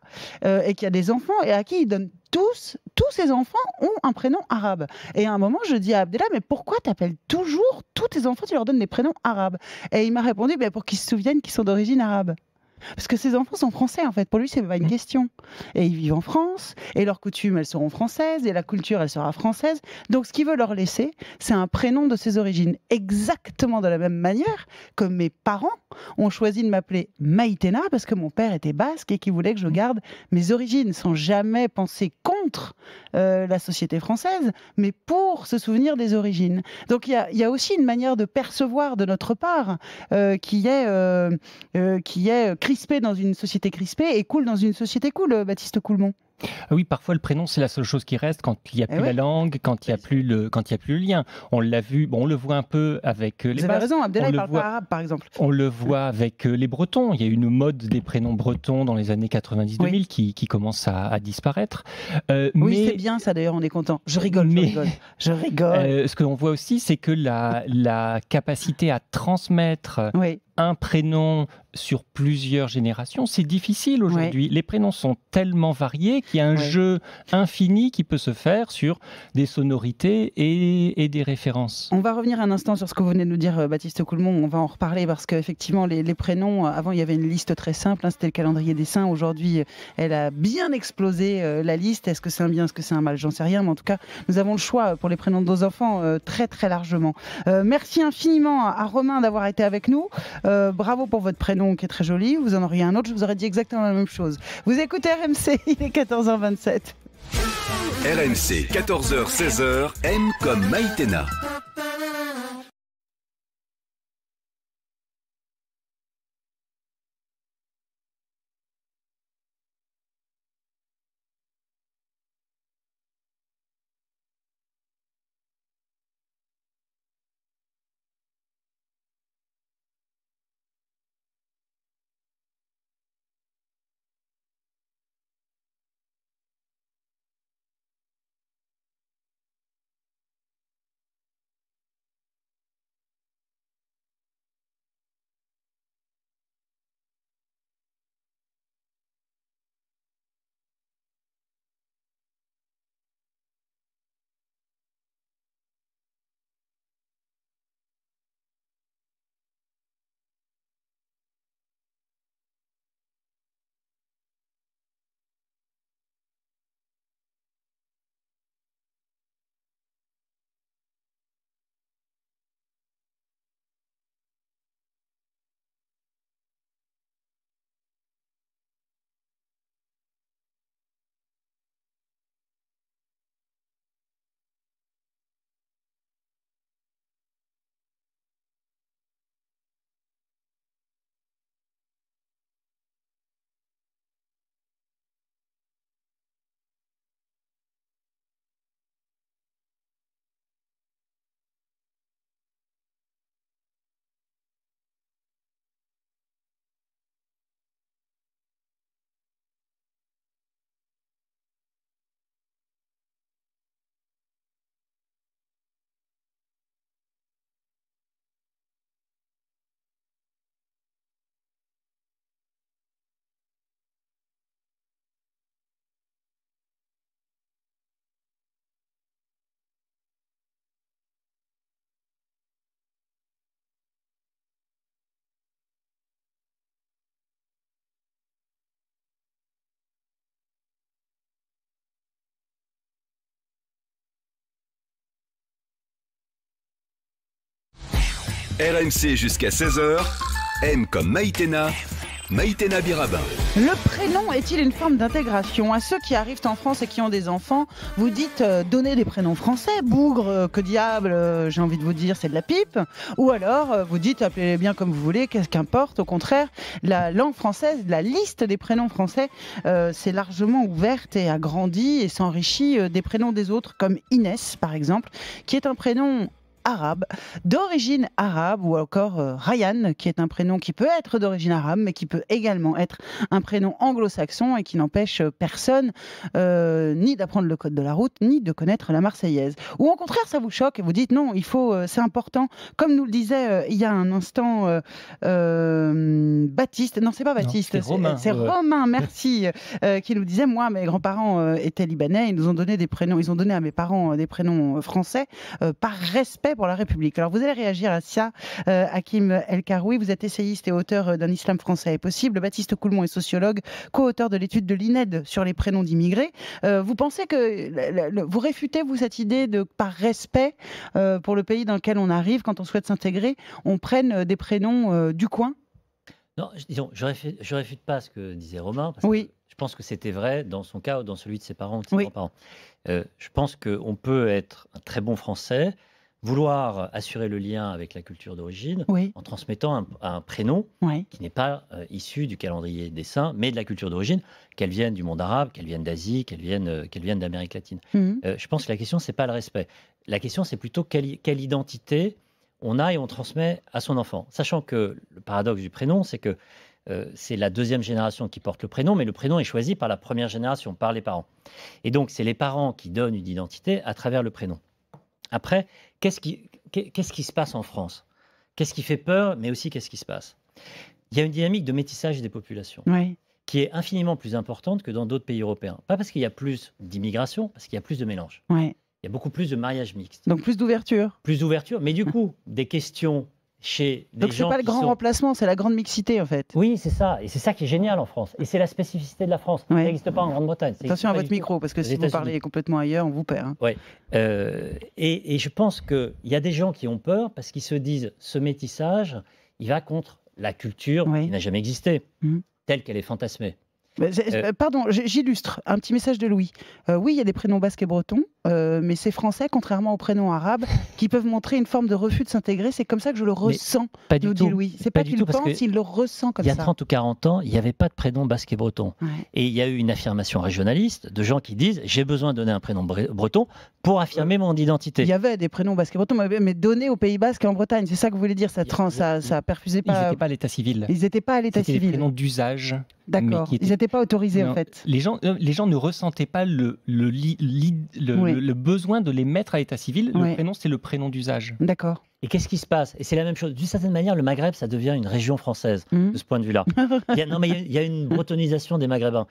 et qui a des enfants et à qui il donne tous ses enfants ont un prénom arabe. Et à un moment, je dis à Abdellah, mais pourquoi t'appelles toujours tous tes enfants, tu leur donnes des prénoms arabes? Et il m'a répondu, pour qu'ils se souviennent qu'ils sont d'origine arabe. Parce que ses enfants sont français, en fait. Pour lui, c'est pas une question. Et ils vivent en France, et leurs coutumes, elles seront françaises, et la culture, elle sera française. Donc, ce qu'il veut leur laisser, c'est un prénom de ses origines. Exactement de la même manière que mes parents ont choisi de m'appeler Maïtena, parce que mon père était basque et qui voulait que je garde mes origines, sans jamais penser contre la société française, mais pour se souvenir des origines. Donc, il y a aussi une manière de percevoir de notre part qui est crispé dans une société crispée et cool dans une société cool, Baptiste Coulmont. Oui, parfois le prénom c'est la seule chose qui reste quand il n'y a plus la langue, quand il n'y a plus le lien. On l'a vu, on le voit un peu avec les Basques. Vous avez raison, Abdellah il parle pas arabe par exemple. On le voit avec les Bretons. Il y a une mode des prénoms bretons dans les années 90-2000 qui commence à disparaître. Oui, mais c'est bien ça d'ailleurs, on est content. Je rigole. Ce que l'on voit aussi, c'est que la capacité à transmettre un prénom sur plusieurs générations, c'est difficile aujourd'hui. Les prénoms sont tellement variés qu'il y a un jeu infini qui peut se faire sur des sonorités et des références. On va revenir un instant sur ce que vous venez de nous dire, Baptiste Coulmont. On va en reparler parce qu'effectivement, les prénoms, avant, il y avait une liste très simple. C'était le calendrier des saints. Aujourd'hui, elle a bien explosé, la liste. Est-ce que c'est un bien, est-ce que c'est un mal? J'en sais rien. Mais en tout cas, nous avons le choix pour les prénoms de nos enfants très, très largement. Merci infiniment à Romain d'avoir été avec nous. Bravo pour votre prénom qui est très joli. Vous en auriez un autre, je vous aurais dit exactement la même chose. Vous écoutez RMC, il est 14h27. RMC, 14h-16h, M comme Maïtena. RMC jusqu'à 16h. M comme Maïtena. Maïtena Birabin. Le prénom est-il une forme d'intégration? À ceux qui arrivent en France et qui ont des enfants, vous dites donnez des prénoms français, bougre, que diable, j'ai envie de vous dire, c'est de la pipe. Ou alors vous dites appelez-les bien comme vous voulez, qu'est-ce qu'importe. Au contraire, la langue française, la liste des prénoms français, c'est largement ouverte et agrandie et s'enrichit des prénoms des autres, comme Inès par exemple, qui est un prénom arabe, d'origine arabe, ou encore Ryan, qui est un prénom qui peut être d'origine arabe, mais qui peut également être un prénom anglo-saxon et qui n'empêche personne ni d'apprendre le code de la route, ni de connaître la Marseillaise. Ou au contraire, ça vous choque et vous dites non, il faut, c'est important. Comme nous le disait il y a un instant Baptiste, non c'est pas Baptiste, c'est Romain, merci, qui nous disait, moi mes grands-parents étaient libanais, ils nous ont donné des prénoms, ils ont donné à mes parents des prénoms français par respect pour la République. Alors vous allez réagir à ça, Hakim El Karoui, vous êtes essayiste et auteur d'un Islam français est possible. Baptiste Coulmont est sociologue, co-auteur de l'étude de l'INED sur les prénoms d'immigrés. Vous pensez que, vous réfutez vous cette idée de par respect pour le pays dans lequel on arrive, quand on souhaite s'intégrer, on prenne des prénoms du coin? Non, disons, je réfute pas ce que disait Romain, parce que je pense que c'était vrai dans son cas ou dans celui de ses parents ou de ses grands-parents. Je pense qu'on peut être un très bon Français, vouloir assurer le lien avec la culture d'origine en transmettant un prénom qui n'est pas issu du calendrier des saints, mais de la culture d'origine, qu'elle vienne du monde arabe, qu'elle vienne d'Asie, qu'elle vienne d'Amérique latine. Je pense que la question, c'est pas le respect. La question, c'est plutôt quelle identité on a et on transmet à son enfant. Sachant que le paradoxe du prénom, c'est que c'est la deuxième génération qui porte le prénom, mais le prénom est choisi par la première génération, par les parents. Et donc, c'est les parents qui donnent une identité à travers le prénom. Après, qu'est-ce qui se passe en France? Qu'est-ce qui fait peur, mais aussi qu'est-ce qui se passe? Il y a une dynamique de métissage des populations qui est infiniment plus importante que dans d'autres pays européens. Pas parce qu'il y a plus d'immigration, parce qu'il y a plus de mélange. Il y a beaucoup plus de mariages mixtes. Donc plus d'ouverture. Plus d'ouverture, mais du coup, des questions chez des gens. Donc c'est pas le grand remplacement, c'est la grande mixité en fait. Oui, c'est ça. Et c'est ça qui est génial en France. Et c'est la spécificité de la France. Ça n'existe pas en Grande-Bretagne. Attention à votre micro, parce que si vous parlez complètement ailleurs, on vous perd. Hein. Oui. Et je pense qu'il y a des gens qui ont peur parce qu'ils se disent ce métissage, il va contre la culture qui n'a jamais existé, telle qu'elle est fantasmée. Pardon, j'illustre. Un petit message de Louis. Oui, il y a des prénoms basques et bretons, mais c'est français, contrairement aux prénoms arabes, qui peuvent montrer une forme de refus de s'intégrer. C'est comme ça que je le ressens, nous dit Louis. C'est pas qu'il le pense, il le ressent comme ça. Il y a 30 ou 40 ans, il n'y avait pas de prénom basque et breton. Et il y a eu une affirmation régionaliste de gens qui disent j'ai besoin de donner un prénom breton pour affirmer mon identité. Il y avait des prénoms basques et bretons, mais donnés au Pays Basque et en Bretagne. C'est ça que vous voulez dire, ça perfusait pas. Ils n'étaient pas à l'état civil. Ils n'étaient pas à l'état civil. C'était des prénoms d'usage. D'accord. Ils n'étaient pas autorisés en fait. Les gens ne ressentaient pas le besoin de les mettre à l'état civil. Le prénom, c'est le prénom d'usage. D'accord. Et qu'est-ce qui se passe? Et c'est la même chose. D'une certaine manière, le Maghreb, ça devient une région française, de ce point de vue-là. Il y a une bretonnisation des Maghrébins.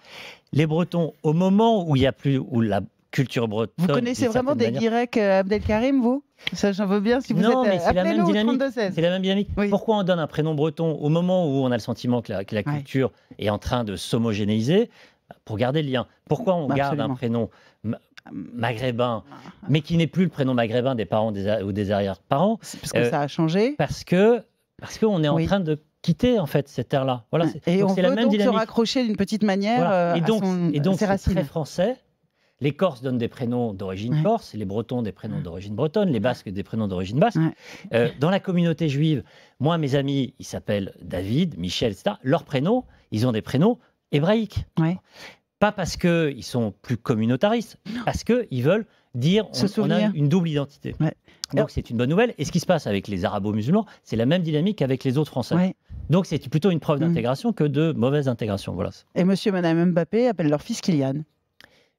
Les Bretons, au moment où il y a plus, où la culture bretonne... Vous connaissez vraiment des Guirec Abdelkarim, vous? Ça, j'en veux bien si vous êtes... mais c'est la même dynamique. C'est la même dynamique. Pourquoi on donne un prénom breton au moment où on a le sentiment que la culture est en train de s'homogénéiser? Pour garder le lien. Pourquoi on garde un prénom maghrébin, mais qui n'est plus le prénom maghrébin des parents ou des arrière-parents? Parce que ça a changé. Parce qu'on est en train de quitter en fait cette ère-là. Voilà, et on veut la même donc dynamique. Se raccrocher d'une petite manière voilà. Et donc c'est très français. Les Corses donnent des prénoms d'origine corse, les Bretons des prénoms d'origine bretonne, les Basques des prénoms d'origine basque. Dans la communauté juive, moi, mes amis, ils s'appellent David, Michel, etc. Leurs prénoms, ils ont des prénoms hébraïques. Pas parce qu'ils sont plus communautaristes, parce qu'ils veulent dire on a une double identité. Donc c'est une bonne nouvelle. Et ce qui se passe avec les arabo-musulmans, c'est la même dynamique qu'avec les autres Français. Donc c'est plutôt une preuve d'intégration que de mauvaise intégration. Voilà. Et monsieur et madame Mbappé appellent leur fils Kylian.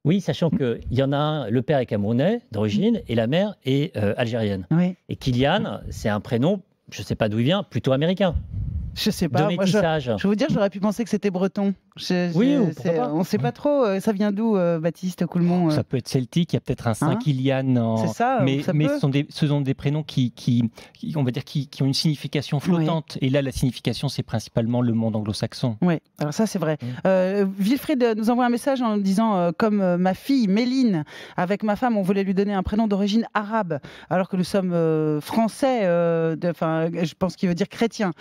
Oui, sachant qu'il y en a un, le père est camerounais d'origine et la mère est algérienne. Et Kylian, c'est un prénom, je ne sais pas d'où il vient, plutôt américain. Je sais pas. Moi, je vais vous dire, j'aurais pu penser que c'était breton. Oui, on ne sait pas trop. Ça vient d'où, Baptiste Coulmont? Ça peut être celtique, il y a peut-être un Saint-Kilian. C'est ça, mais ce sont des prénoms on va dire, qui ont une signification flottante. Et là, la signification, c'est principalement le monde anglo-saxon. Oui, alors ça, c'est vrai. Wilfried nous envoie un message en disant comme ma fille, Méline, avec ma femme, on voulait lui donner un prénom d'origine arabe, alors que nous sommes français, je pense qu'il veut dire chrétien,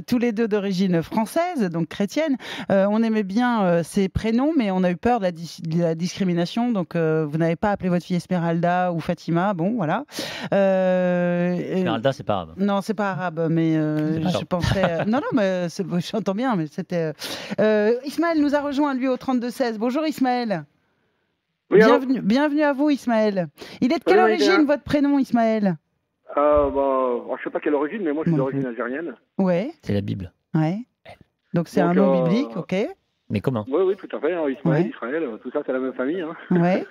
tous les deux d'origine française, donc chrétienne. On aimait bien ces prénoms, mais on a eu peur de la discrimination, donc vous n'avez pas appelé votre fille Esmeralda ou Fatima, bon, voilà. Esmeralda, c'est pas arabe. Non, c'est pas arabe, mais je pensais... non, mais j'entends bien, mais c'était... Ismaël nous a rejoint, lui, au 32-16. Bonjour, Ismaël. Oui, bienvenue à vous, Ismaël. Il est de quelle origine, votre prénom, Ismaël? Je ne sais pas quelle origine, mais moi, je suis d'origine algérienne. Ouais. C'est la Bible. Ouais. Donc c'est un nom biblique, ok. Mais comment? Oui, tout à fait. Ismaël, Israël, tout ça, c'est la même famille. Ouais.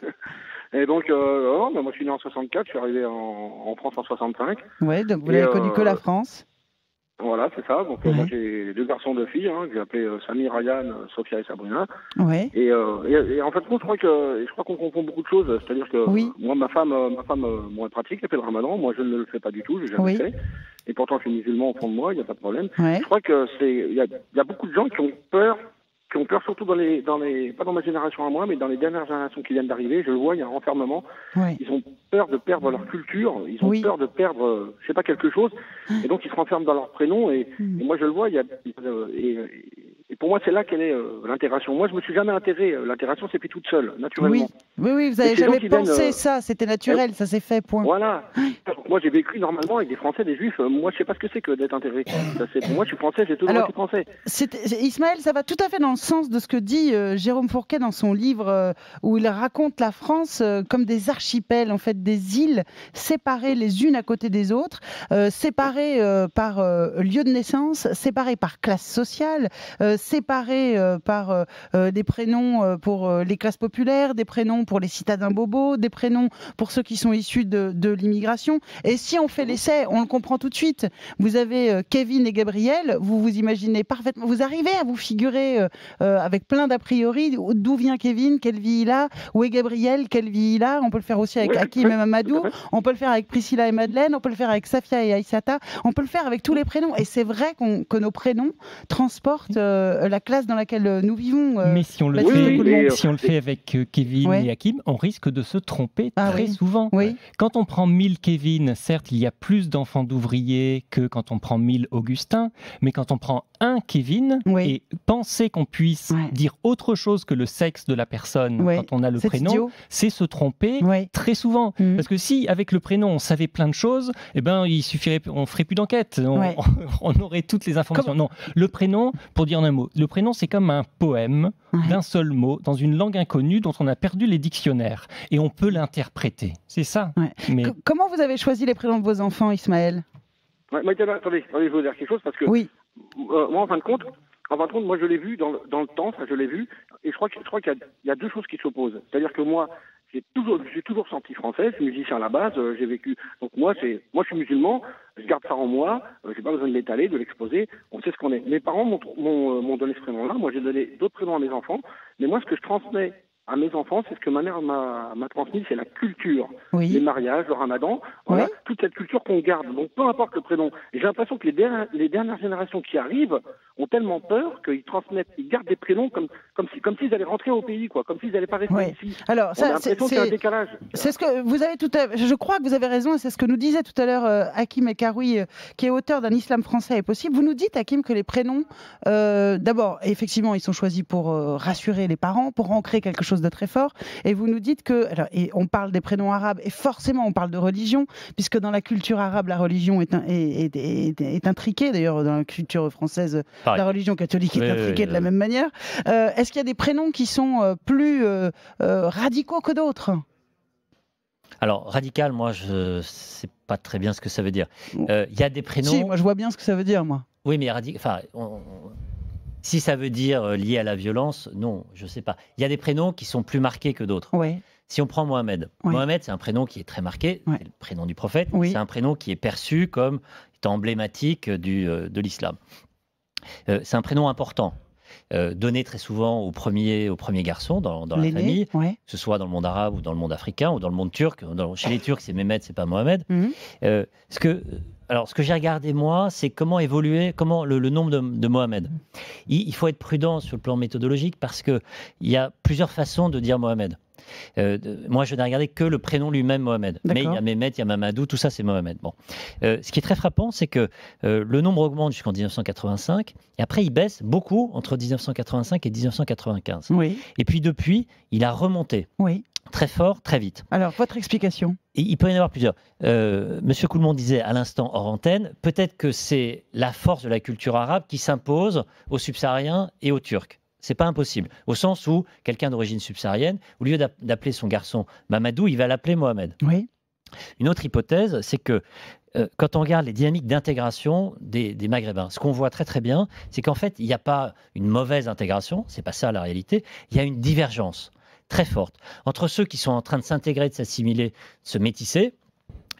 Et donc, moi, je suis né en 64, je suis arrivé en France en 65. Ouais, donc vous n'avez connu que la France. Voilà, c'est ça. Donc, moi, j'ai 2 garçons, 2 filles, que j'ai appelés Samy, Ryan, Sophia et Sabrina. Ouais. Et en fait, je crois qu'on confond beaucoup de choses. C'est-à-dire que moi, ma femme, elle pratique, elle fait le ramadan. Moi, je ne le fais pas du tout, je l'ai jamais fait. Et pourtant, je suis musulman au fond de moi, il n'y a pas de problème. Ouais. Je crois que il y a beaucoup de gens qui ont peur surtout pas dans ma génération à moi, mais dans les dernières générations qui viennent d'arriver. Je le vois, il y a un renfermement. Ouais. Ils ont peur de perdre leur culture, ils ont peur de perdre, je sais pas, quelque chose. Et donc, ils se renferment dans leur prénom. Et moi, je le vois, et pour moi, c'est là qu'elle est l'intégration. Moi, je me suis jamais intégré. L'intégration s'est fait toute seule, naturellement. Oui, vous n'avez jamais pensé ça. C'était naturel, ça s'est fait, point. Voilà. Moi, j'ai vécu normalement avec des Français, des Juifs. Moi, je sais pas ce que c'est que d'être intégré. Pour moi, je suis français, j'ai toujours été français. Ismaël, ça va tout à fait dans le sens de ce que dit Jérôme Fourquet dans son livre où il raconte la France comme des archipels, en fait, des îles séparées les unes à côté des autres, séparées par lieu de naissance, séparées par classe sociale, séparés par des prénoms pour les classes populaires, des prénoms pour les citadins bobos, des prénoms pour ceux qui sont issus de l'immigration. Et si on fait l'essai, on le comprend tout de suite. Vous avez Kevin et Gabriel, vous vous imaginez parfaitement, vous arrivez à vous figurer avec plein d'a priori d'où vient Kevin, quelle vie il a, où est Gabriel, quelle vie il a. On peut le faire aussi avec Hakim et Mamadou, on peut le faire avec Priscilla et Madeleine, on peut le faire avec Safia et Aïssata, on peut le faire avec tous les prénoms. Et c'est vrai que nos prénoms transportent la classe dans laquelle nous vivons. Mais si on le fait avec Kevin et Hakim, on risque de se tromper très souvent. Quand on prend 1000 Kevin, certes, il y a plus d'enfants d'ouvriers que quand on prend 1000 Augustin, mais quand on prend un Kevin et penser qu'on puisse dire autre chose que le sexe de la personne quand on a le prénom, c'est se tromper très souvent. Parce que si, avec le prénom, on savait plein de choses, eh ben, il suffirait, on ferait plus d'enquête, on aurait toutes les informations. Non, le prénom, pour dire un mot, le prénom, c'est comme un poème d'un seul mot, dans une langue inconnue dont on a perdu les dictionnaires. Et on peut l'interpréter. C'est ça. Mais... Comment vous avez choisi les prénoms de vos enfants, Ismaël? Attendez, je veux vous dire quelque chose, parce que moi, en fin de compte, moi, je l'ai vu dans le temps, ça, je l'ai vu, et je crois qu'il y a 2 choses qui s'opposent. C'est-à-dire que moi, je suis toujours senti français, je suis musicien à la base, j'ai vécu. Donc moi, je suis musulman, je garde ça en moi, j'ai pas besoin de l'étaler, de l'exposer, on sait ce qu'on est. Mes parents m'ont donné ce prénom-là, moi j'ai donné d'autres prénoms à mes enfants, mais moi, ce que je transmets à mes enfants, c'est ce que ma mère m'a transmis, c'est la culture, les mariages, le ramadan, voilà, toute cette culture qu'on garde. Donc peu importe le prénom. Et j'ai l'impression que les dernières générations qui arrivent ont tellement peur qu'ils transmettent, ils gardent des prénoms comme s'ils allaient rentrer au pays, quoi, comme s'ils n'allaient pas rester ici. Alors ça, c'est un décalage. C'est ce que vous avez je crois que vous avez raison, et c'est ce que nous disait tout à l'heure Hakim Ekaroui, qui est auteur d'un Islam français est possible. Vous nous dites, Hakim, que les prénoms, d'abord, effectivement, ils sont choisis pour rassurer les parents, pour ancrer quelque chose de très fort. Et vous nous dites que, alors, et on parle des prénoms arabes, et forcément on parle de religion, puisque dans la culture arabe, la religion est intriquée. D'ailleurs, dans la culture française, la religion catholique est intriquée de la même manière. Est-ce qu'il y a des prénoms qui sont plus radicaux que d'autres? Alors, radical, moi, je ne sais pas très bien ce que ça veut dire. Il y a des prénoms... Si, moi, je vois bien ce que ça veut dire, moi. Oui, mais radical... Enfin, si ça veut dire lié à la violence, non, je ne sais pas. Il y a des prénoms qui sont plus marqués que d'autres. Si on prend Mohamed, Mohamed, c'est un prénom qui est très marqué, c'est le prénom du prophète, c'est un prénom qui est perçu comme étant emblématique de l'islam. C'est un prénom important. donné très souvent au premier garçon dans la famille, que ce soit dans le monde arabe ou dans le monde africain ou dans le monde turc. Chez les Turcs, c'est Mehmet, c'est pas Mohamed. Ce que j'ai regardé moi, c'est comment évoluer, le nombre de Mohamed. Il faut être prudent sur le plan méthodologique parce qu'il y a plusieurs façons de dire Mohamed. Moi, je n'ai regardé que le prénom lui-même, Mohamed. Mais il y a Mehmet, il y a Mamadou, tout ça, c'est Mohamed. Bon. Ce qui est très frappant, c'est que le nombre augmente jusqu'en 1985, et après, il baisse beaucoup entre 1985 et 1995. Oui. Et puis, depuis, il a remonté. Oui. Très fort, très vite. Alors, votre explication? Il peut y en avoir plusieurs. Monsieur Coulmont disait à l'instant hors antenne, peut-être que c'est la force de la culture arabe qui s'impose aux subsahariens et aux Turcs. C'est pas impossible, au sens où quelqu'un d'origine subsaharienne, au lieu d'appeler son garçon Mamadou, il va l'appeler Mohamed. Oui. Une autre hypothèse, c'est que quand on regarde les dynamiques d'intégration des Maghrébins, ce qu'on voit très très bien, c'est qu'en fait, il n'y a pas une mauvaise intégration, c'est pas ça la réalité, il y a une divergence très forte entre ceux qui sont en train de s'intégrer, de s'assimiler, de se métisser,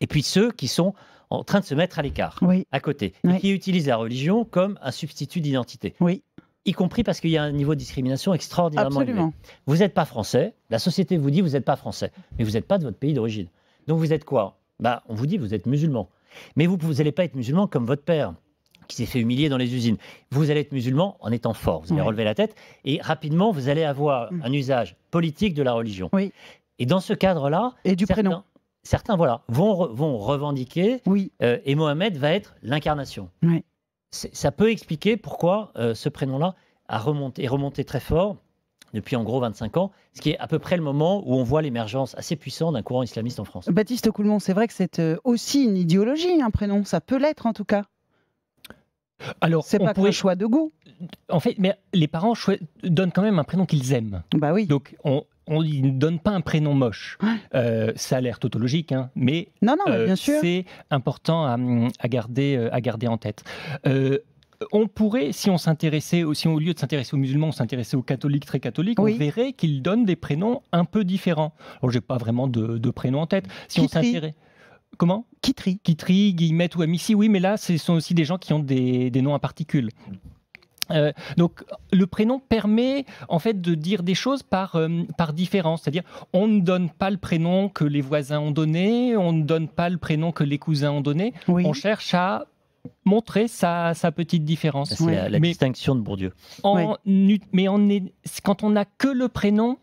et puis ceux qui sont en train de se mettre à l'écart, à côté, et qui utilisent la religion comme un substitut d'identité. Oui. Y compris parce qu'il y a un niveau de discrimination extraordinairement élevé. Absolument. Vous n'êtes pas français, la société vous dit vous n'êtes pas français, mais vous n'êtes pas de votre pays d'origine. Donc vous êtes quoi? On vous dit vous êtes musulman. Mais vous n'allez pas être musulman comme votre père, qui s'est fait humilier dans les usines. Vous allez être musulman en étant fort, vous allez relever la tête, et rapidement vous allez avoir un usage politique de la religion. Oui. Et dans ce cadre-là, et du prénom. Certains vont revendiquer, et Mohamed va être l'incarnation. Oui. Ça peut expliquer pourquoi ce prénom-là est remonté très fort depuis en gros 25 ans, ce qui est à peu près le moment où on voit l'émergence assez puissante d'un courant islamiste en France. Baptiste Coulmont, c'est vrai que c'est aussi une idéologie, un prénom, ça peut l'être en tout cas. Alors, c'est pas qu'un choix de goût. En fait, mais les parents donnent quand même un prénom qu'ils aiment. Bah oui. Donc on ne donne pas un prénom moche. Ça a l'air tautologique, hein, mais bien sûr. C'est important à garder en tête. On pourrait, si on s'intéressait, si au lieu de s'intéresser aux musulmans, on s'intéressait aux catholiques très catholiques, on verrait qu'ils donnent des prénoms un peu différents. Alors, j'ai pas vraiment de prénom en tête. Si on s'intéresse. Comment? Kitri, Guillemette ou Amici, oui, mais là, ce sont aussi des gens qui ont des noms à particules. Donc le prénom permet en fait de dire des choses par différence, c'est-à-dire on ne donne pas le prénom que les voisins ont donné, on ne donne pas le prénom que les cousins ont donné, on cherche à montrer sa petite différence. C'est la distinction de Bourdieu. Mais quand on n'a que le prénom,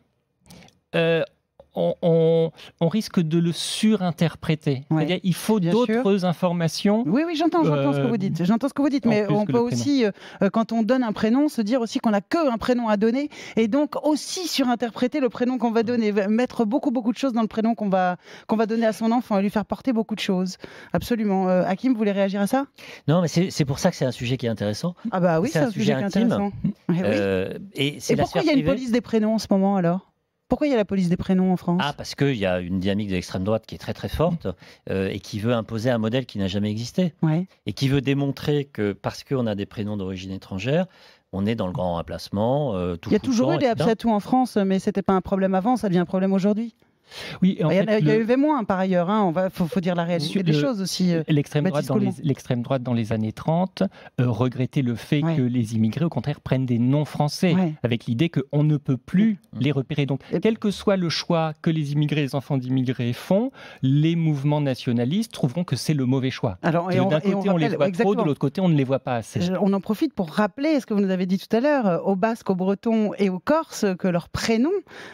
on risque de le surinterpréter. C'est-à-dire il faut d'autres informations. Oui, j'entends ce que vous dites. J'entends ce que vous dites, mais on peut aussi, quand on donne un prénom, se dire aussi qu'on n'a qu'un prénom à donner, et donc aussi surinterpréter le prénom qu'on va donner, mettre beaucoup de choses dans le prénom qu'on va donner à son enfant et lui faire porter beaucoup de choses. Absolument. Hakim, vous voulez réagir à ça? Non, mais c'est pour ça que c'est un sujet qui est intéressant. Ah bah oui, c'est un sujet qui est intéressant. Et pourquoi il y a une police des prénoms en ce moment alors? Pourquoi il y a la police des prénoms en France? Parce qu'il y a une dynamique de l'extrême droite qui est très très forte et qui veut imposer un modèle qui n'a jamais existé. Et qui veut démontrer que parce qu'on a des prénoms d'origine étrangère, on est dans le grand remplacement. Il y a toujours eu des Absatou en France, mais ce n'était pas un problème avant, ça devient un problème aujourd'hui. Oui, il y a eu moins par ailleurs, faut dire la réalité des choses aussi. L'extrême droite dans les années 30 regrettait le fait que les immigrés au contraire prennent des noms français, avec l'idée qu'on ne peut plus les repérer. Donc quel que soit le choix que les immigrés, les enfants d'immigrés font, les mouvements nationalistes trouveront que c'est le mauvais choix. Alors, d'un côté on les voit trop, de l'autre côté on ne les voit pas assez. On en profite pour rappeler ce que vous nous avez dit tout à l'heure, aux Basques, aux Bretons et aux Corses, que leur prénom,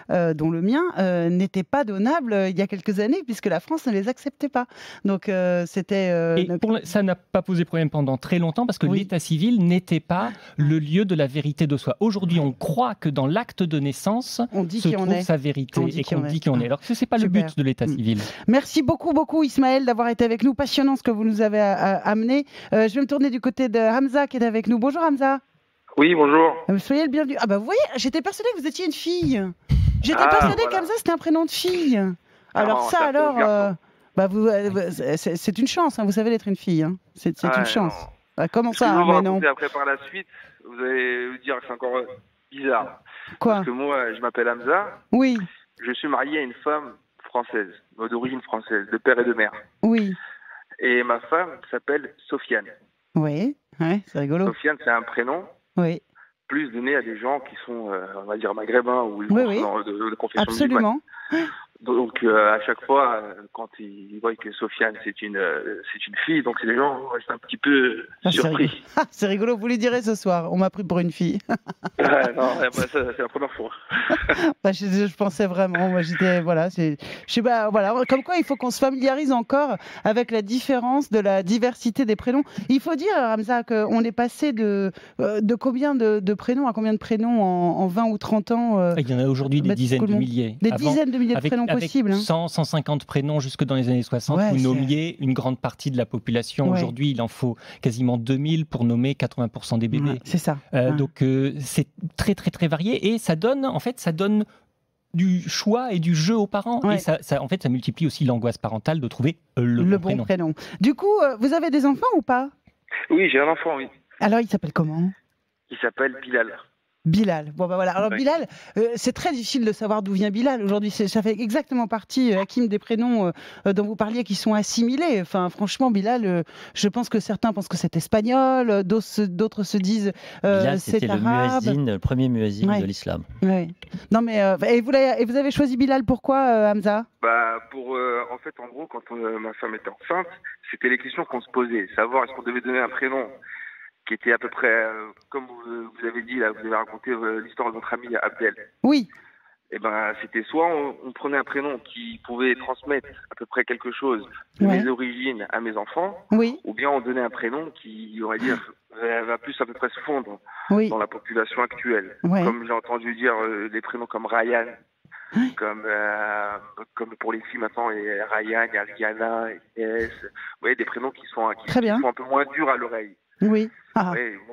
dont le mien, n'était pas donnable il y a quelques années, puisque la France ne les acceptait pas. Donc c'était... ça n'a pas posé problème pendant très longtemps, parce que l'état civil n'était pas le lieu de la vérité de soi. Aujourd'hui, on croit que dans l'acte de naissance se trouve sa vérité et qu'on dit qui on est. Alors que ce n'est pas le but de l'état civil. Merci beaucoup Ismaël d'avoir été avec nous. Passionnant ce que vous nous avez amené. Je vais me tourner du côté de Hamza qui est avec nous. Bonjour Hamza. Oui, bonjour. Soyez le bienvenu. Ah bah vous voyez, j'étais persuadée que vous étiez une fille. J'étais persuadée qu'Hamza c'était un prénom de fille. Alors c'est une chance, vous savez, d'être une fille. C'est une chance. Comment ça, mais non. Après par la suite, vous allez vous dire que c'est encore bizarre. Quoi? Parce que moi, je m'appelle Hamza. Oui. Je suis marié à une femme française, d'origine française, de père et de mère. Oui. Et ma femme s'appelle Sofiane. Oui, c'est rigolo. Sofiane, c'est un prénom. Oui. plus donné à des gens qui sont, on va dire, maghrébins ou de confession Absolument. musulmane. Donc à chaque fois, quand ils voient que Sofiane c'est une fille, donc les gens restent un petit peu surpris. C'est rigolo, vous lui direz ce soir. On m'a pris pour une fille. Non, c'est la première fois. Je pensais vraiment. Moi, j'étais je sais pas. Voilà, comme quoi il faut qu'on se familiarise encore avec la différence de la diversité des prénoms. Il faut dire, Hamza, qu'on est passé de combien de prénoms à combien de prénoms en 20 ou 30 ans. Il y en a aujourd'hui des dizaines de milliers. Des dizaines de milliers de prénoms possibles. 100, 150 prénoms jusque dans les années 60, vous nommiez une grande partie de la population. Aujourd'hui, il en faut quasiment 2000 pour nommer 80% des bébés. C'est ça. Donc c'est très très très varié et ça donne du choix et du jeu aux parents. Et ça multiplie aussi l'angoisse parentale de trouver le bon prénom. Du coup, vous avez des enfants ou pas? Oui, j'ai un enfant, oui. Alors, il s'appelle comment? Il s'appelle Bilal. Bilal. Bon, voilà. Alors, Bilal, c'est très difficile de savoir d'où vient Bilal. Aujourd'hui, ça fait exactement partie, Hakim, des prénoms dont vous parliez qui sont assimilés. Enfin, franchement, Bilal, je pense que certains pensent que c'est espagnol, d'autres se disent Bilal, c'est arabe. Le premier muezzin de l'islam. Ouais. Non, mais et vous avez choisi Bilal pourquoi, Hamza? En gros, quand ma femme était enceinte, c'était les questions qu'on se posait. Savoir est-ce qu'on devait donner un prénom qui était à peu près, comme vous avez dit, là, vous avez raconté l'histoire de votre ami Abdel. Oui. Et c'était soit on prenait un prénom qui pouvait transmettre à peu près quelque chose de mes origines à mes enfants, ou bien on donnait un prénom qui, on va dire, va plus à peu près se fondre dans la population actuelle. Comme j'ai entendu dire des prénoms comme Ryan, comme pour les filles maintenant, il y a Ryan, il y a Rihanna, Inès, des prénoms qui sont un peu moins durs à l'oreille. Oui.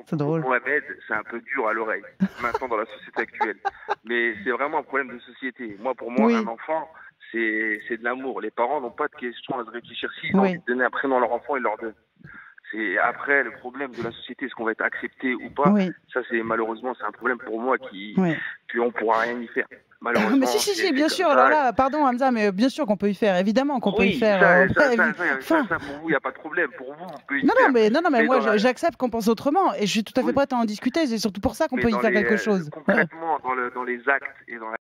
C'est drôle. Mohamed, c'est un peu dur à l'oreille, maintenant dans la société actuelle. Mais c'est vraiment un problème de société. Pour moi, un enfant, c'est de l'amour. Les parents n'ont pas de questions à se réfléchir. S'ils ont envie de donner un prénom à leur enfant, ils leur donnent. C'est après le problème de la société, est-ce qu'on va être accepté ou pas? Ça, malheureusement, c'est un problème pour moi puis on pourra rien y faire. Mais si, bien sûr. Alors là, pardon Hamza, mais bien sûr qu'on peut y faire. Évidemment qu'on peut y faire. Ça, pour vous, il n'y a pas de problème. Pour vous, on peut y faire. Non, mais moi, j'accepte qu'on pense autrement. Et je suis tout à fait prête à en discuter. C'est surtout pour ça qu'on peut y faire quelque chose. Concrètement, dans les actes et dans la